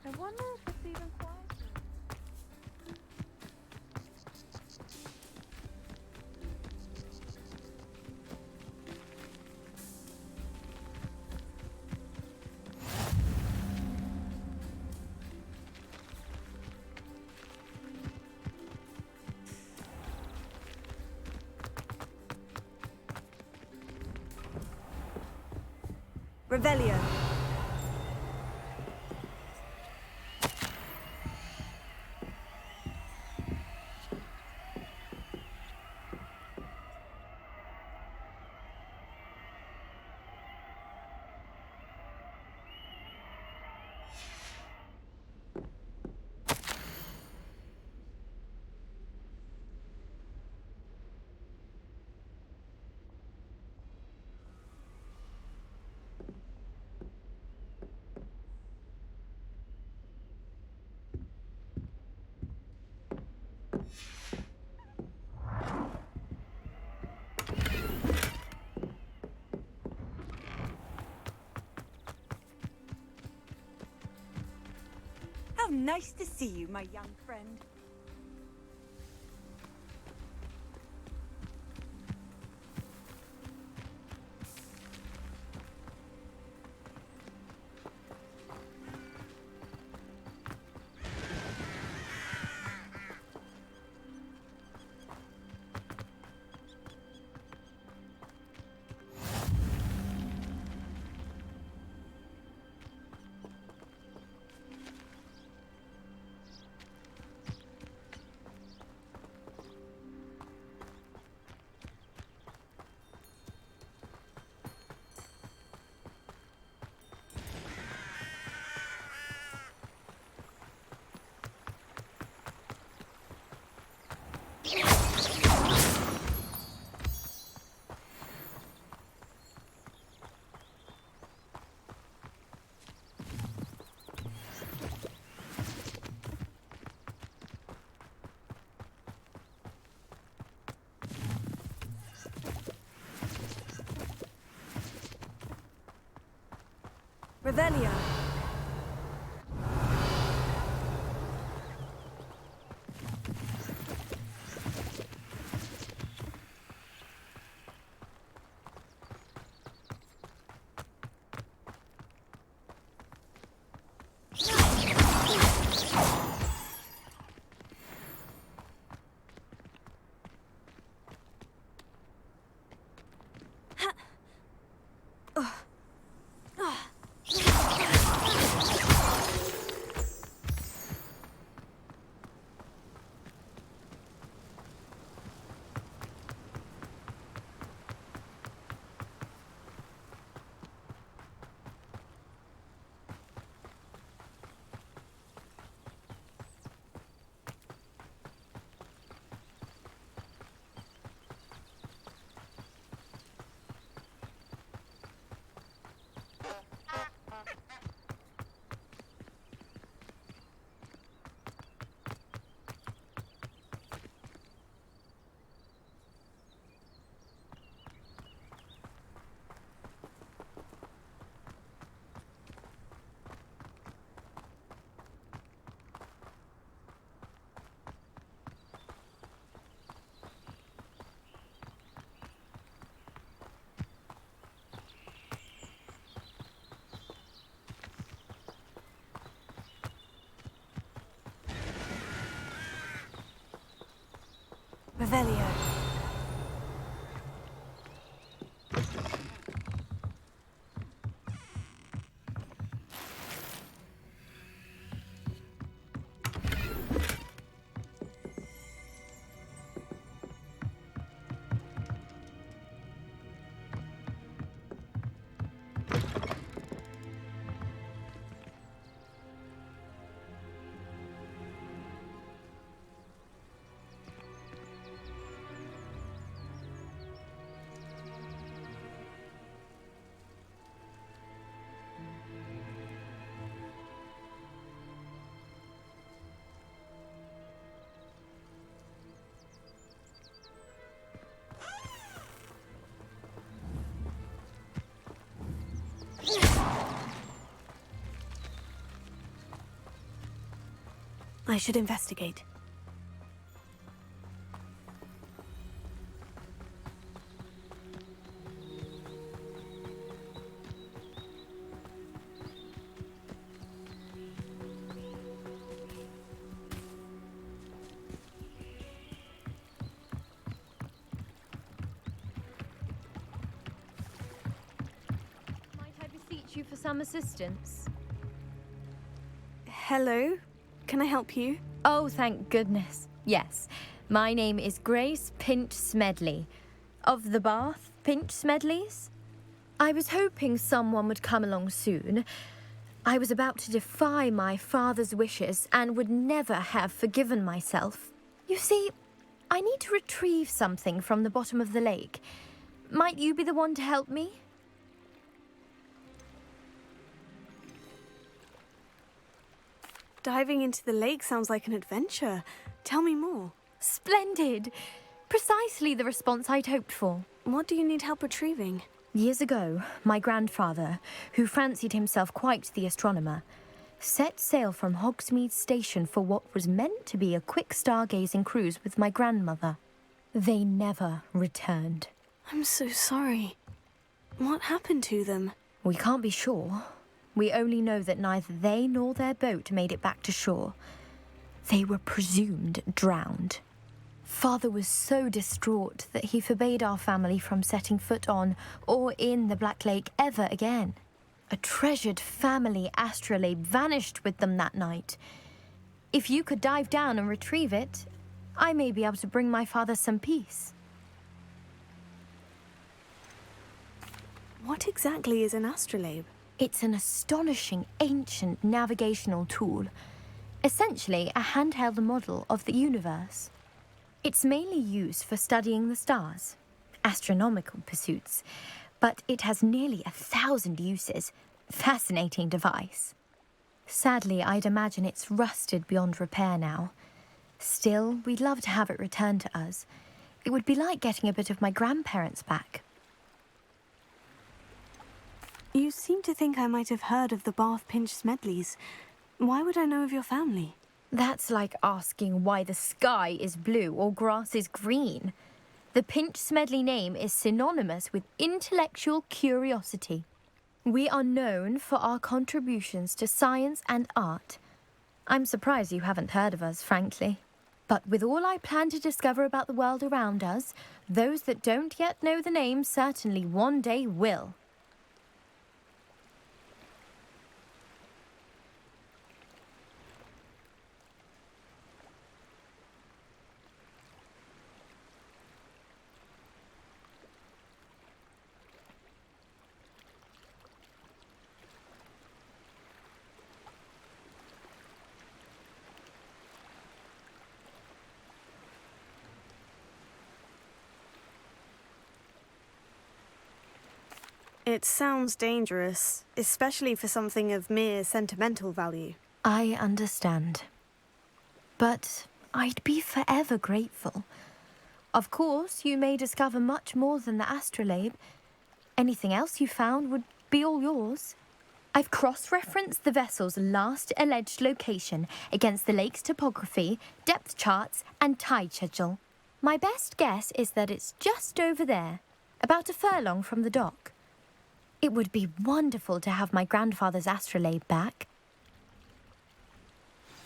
I wonder if it's even quieter. Revelio. How nice to see you, my young friend. Revelio. Ugh. Revelio. I should investigate. Might I beseech you for some assistance? Hello? Can I help you? Oh, thank goodness. Yes. My name is Grace Pinch Smedley. Of the Bath Pinch Smedleys? I was hoping someone would come along soon. I was about to defy my father's wishes and would never have forgiven myself. You see, I need to retrieve something from the bottom of the lake. Might you be the one to help me? Diving into the lake sounds like an adventure. Tell me more. Splendid! Precisely the response I'd hoped for. What do you need help retrieving? Years ago, my grandfather, who fancied himself quite the astronomer, set sail from Hogsmeade Station for what was meant to be a quick stargazing cruise with my grandmother. They never returned. I'm so sorry. What happened to them? We can't be sure. We only know that neither they nor their boat made it back to shore. They were presumed drowned. Father was so distraught that he forbade our family from setting foot on or in the Black Lake ever again. A treasured family astrolabe vanished with them that night. If you could dive down and retrieve it, I may be able to bring my father some peace. What exactly is an astrolabe? It's an astonishing ancient navigational tool, essentially a handheld model of the universe. It's mainly used for studying the stars, astronomical pursuits, but it has nearly 1,000 uses. Fascinating device. Sadly, I'd imagine it's rusted beyond repair now. Still, we'd love to have it returned to us. It would be like getting a bit of my grandparents back. You seem to think I might have heard of the Bath Pinch Smedleys. Why would I know of your family? That's like asking why the sky is blue or grass is green. The Pinch Smedley name is synonymous with intellectual curiosity. We are known for our contributions to science and art. I'm surprised you haven't heard of us, frankly. But with all I plan to discover about the world around us, those that don't yet know the name certainly one day will. It sounds dangerous, especially for something of mere sentimental value. I understand. But I'd be forever grateful. Of course, you may discover much more than the astrolabe. Anything else you found would be all yours. I've cross-referenced the vessel's last alleged location against the lake's topography, depth charts, and tide schedule. My best guess is that it's just over there, about a furlong from the dock. It would be wonderful to have my grandfather's astrolabe back.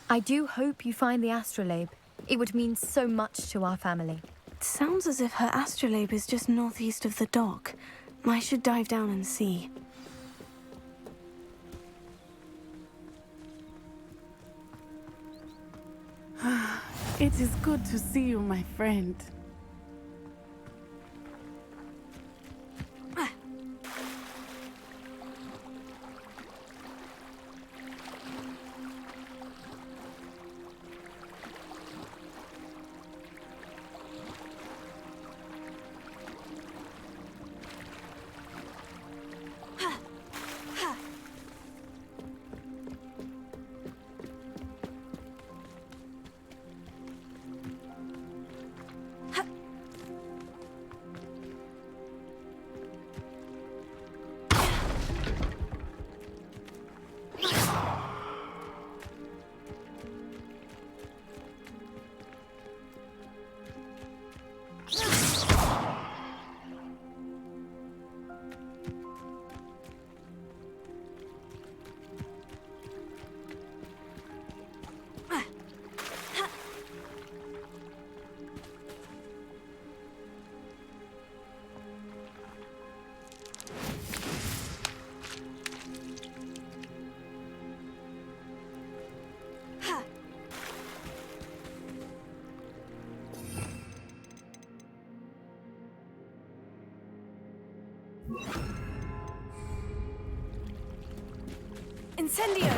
I do hope you find the astrolabe. It would mean so much to our family. It sounds as if her astrolabe is just northeast of the dock. I should dive down and see. It is good to see you, my friend. Incendio!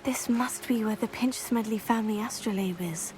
This must be where the Pinch-Smedley family astrolabe is.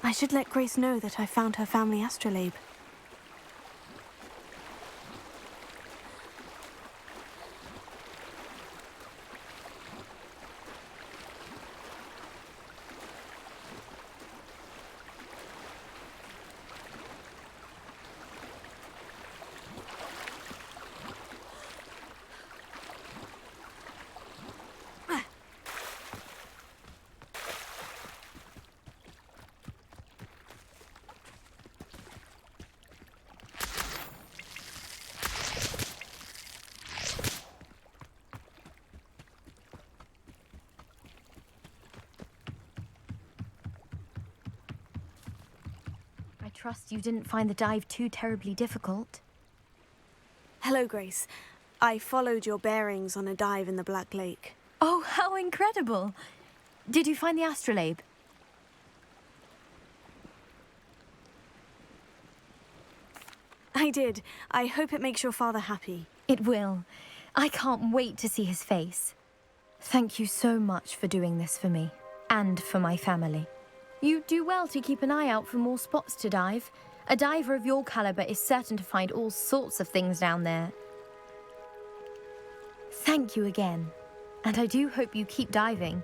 I should let Grace know that I found her family astrolabe. I trust you didn't find the dive too terribly difficult. Hello, Grace. I followed your bearings on a dive in the Black Lake. Oh, how incredible! Did you find the astrolabe? I did. I hope it makes your father happy. It will. I can't wait to see his face. Thank you so much for doing this for me, and for my family. You do well to keep an eye out for more spots to dive. A diver of your caliber is certain to find all sorts of things down there. Thank you again, and I do hope you keep diving.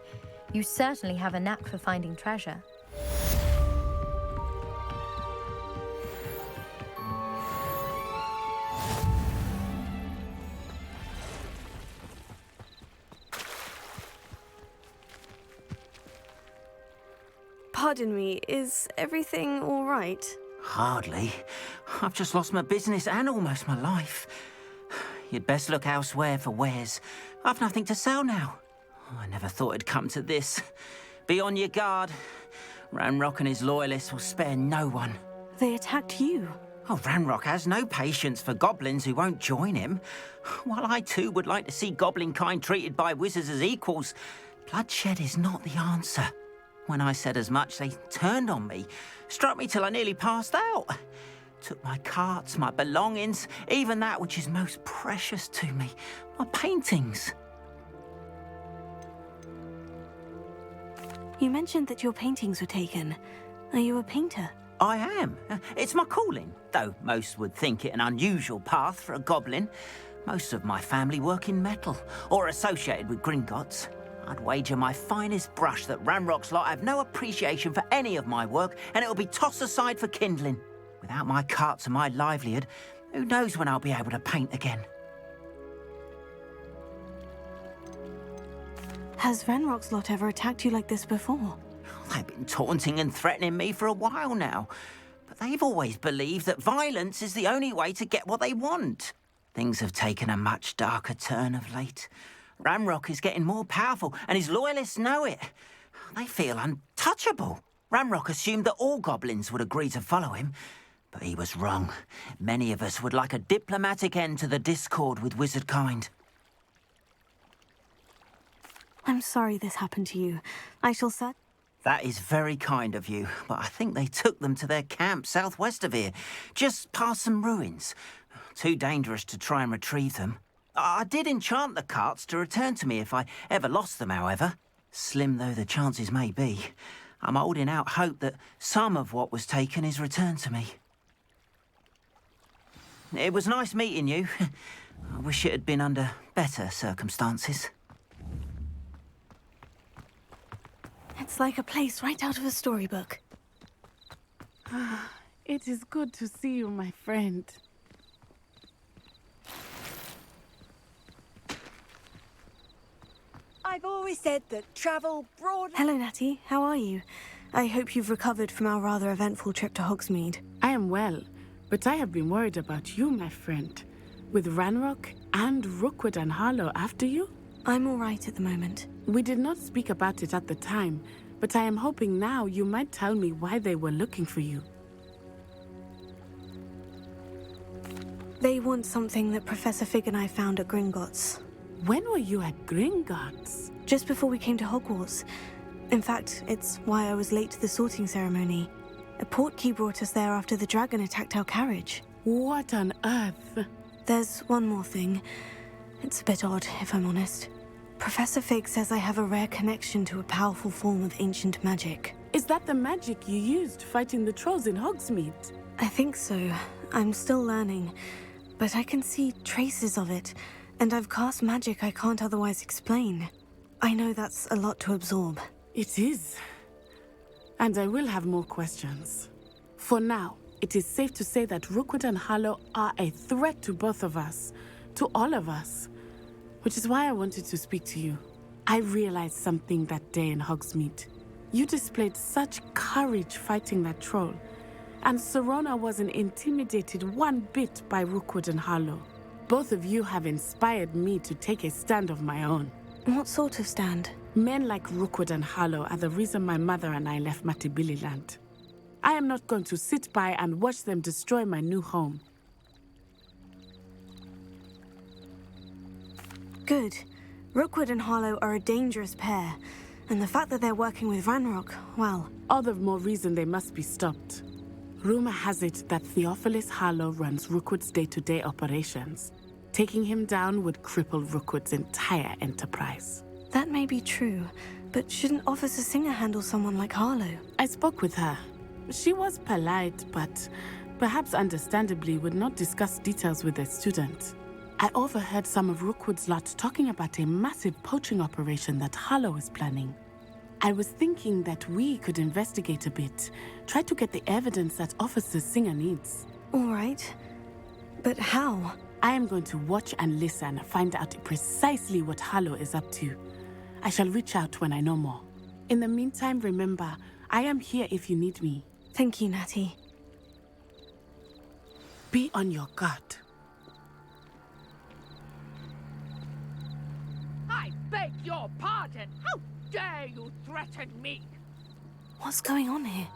You certainly have a knack for finding treasure. Pardon me, is everything all right? Hardly. I've just lost my business and almost my life. You'd best look elsewhere for wares. I've nothing to sell now. I never thought it'd come to this. Be on your guard. Ranrock and his loyalists will spare no one. They attacked you. Oh, Ranrock has no patience for goblins who won't join him. While I too would like to see goblin kind treated by wizards as equals, bloodshed is not the answer. When I said as much, they turned on me, struck me till I nearly passed out. Took my carts, my belongings, even that which is most precious to me, my paintings. You mentioned that your paintings were taken. Are you a painter? I am. It's my calling, though most would think it an unusual path for a goblin. Most of my family work in metal, or associated with Gringotts. I'd wager my finest brush that Ranrock's lot have no appreciation for any of my work, and it'll be tossed aside for kindling. Without my carts and my livelihood, who knows when I'll be able to paint again? Has Ranrock's lot ever attacked you like this before? They've been taunting and threatening me for a while now, but they've always believed that violence is the only way to get what they want. Things have taken a much darker turn of late. Ranrock is getting more powerful, and his loyalists know it. They feel untouchable. Ranrock assumed that all goblins would agree to follow him, but he was wrong. Many of us would like a diplomatic end to the discord with wizard kind. I'm sorry this happened to you. I shall set... That is very kind of you, but I think they took them to their camp southwest of here, just past some ruins. Too dangerous to try and retrieve them. I did enchant the carts to return to me if I ever lost them, however. Slim though the chances may be, I'm holding out hope that some of what was taken is returned to me. It was nice meeting you. I wish it had been under better circumstances. It's like a place right out of a storybook. It is good to see you, my friend. I've always said that travel broad... Hello, Natty. How are you? I hope you've recovered from our rather eventful trip to Hogsmeade. I am well, but I have been worried about you, my friend. With Ranrock and Rookwood and Harlow after you? I'm all right at the moment. We did not speak about it at the time, but I am hoping now you might tell me why they were looking for you. They want something that Professor Fig and I found at Gringotts. When were you at Gringotts? Just before we came to Hogwarts. In fact, it's why I was late to the sorting ceremony. A portkey brought us there after the dragon attacked our carriage. What on earth? There's one more thing. It's a bit odd, if I'm honest. Professor Fig says I have a rare connection to a powerful form of ancient magic. Is that the magic you used fighting the trolls in Hogsmeade? I think so. I'm still learning, but I can see traces of it, and I've cast magic I can't otherwise explain. I know that's a lot to absorb. It is. And I will have more questions. For now, it is safe to say that Rookwood and Harlow are a threat to both of us, to all of us. Which is why I wanted to speak to you. I realized something that day in Hogsmeade. You displayed such courage fighting that troll, and Serona wasn't intimidated one bit by Rookwood and Harlow. Both of you have inspired me to take a stand of my own. What sort of stand? Men like Rookwood and Harlow are the reason my mother and I left Matibili land. I am not going to sit by and watch them destroy my new home. Good. Rookwood and Harlow are a dangerous pair, and the fact that they're working with Ranrock, well... All the more reason they must be stopped. Rumor has it that Theophilus Harlow runs Rookwood's day-to-day operations. Taking him down would cripple Rookwood's entire enterprise. That may be true, but shouldn't Officer Singer handle someone like Harlow? I spoke with her. She was polite, but perhaps understandably would not discuss details with a student. I overheard some of Rookwood's lot talking about a massive poaching operation that Harlow is planning. I was thinking that we could investigate a bit, try to get the evidence that Officer Singer needs. All right. But how? I am going to watch and listen, find out precisely what Harlow is up to. I shall reach out when I know more. In the meantime, remember, I am here if you need me. Thank you, Natty. Be on your guard. I beg your pardon. How dare you threaten me? What's going on here?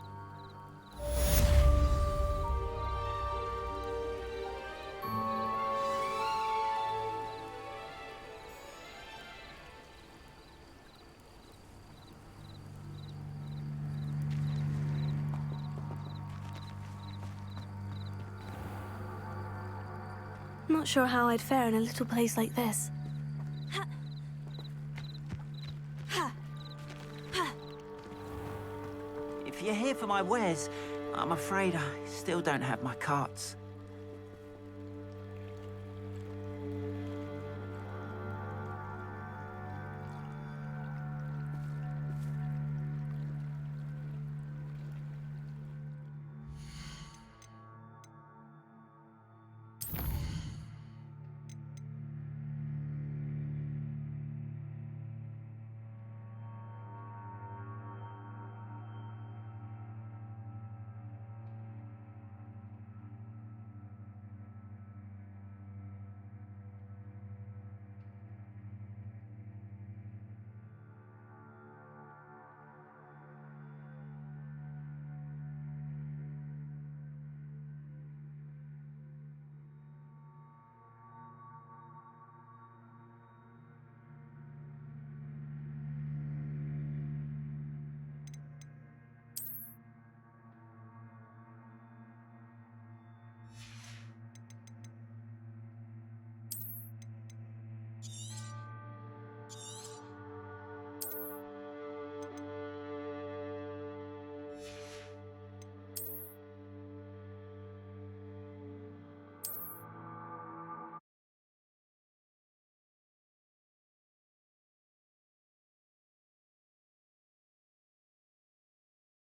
Not sure how I'd fare in a little place like this. If you're here for my wares, I'm afraid I still don't have my carts.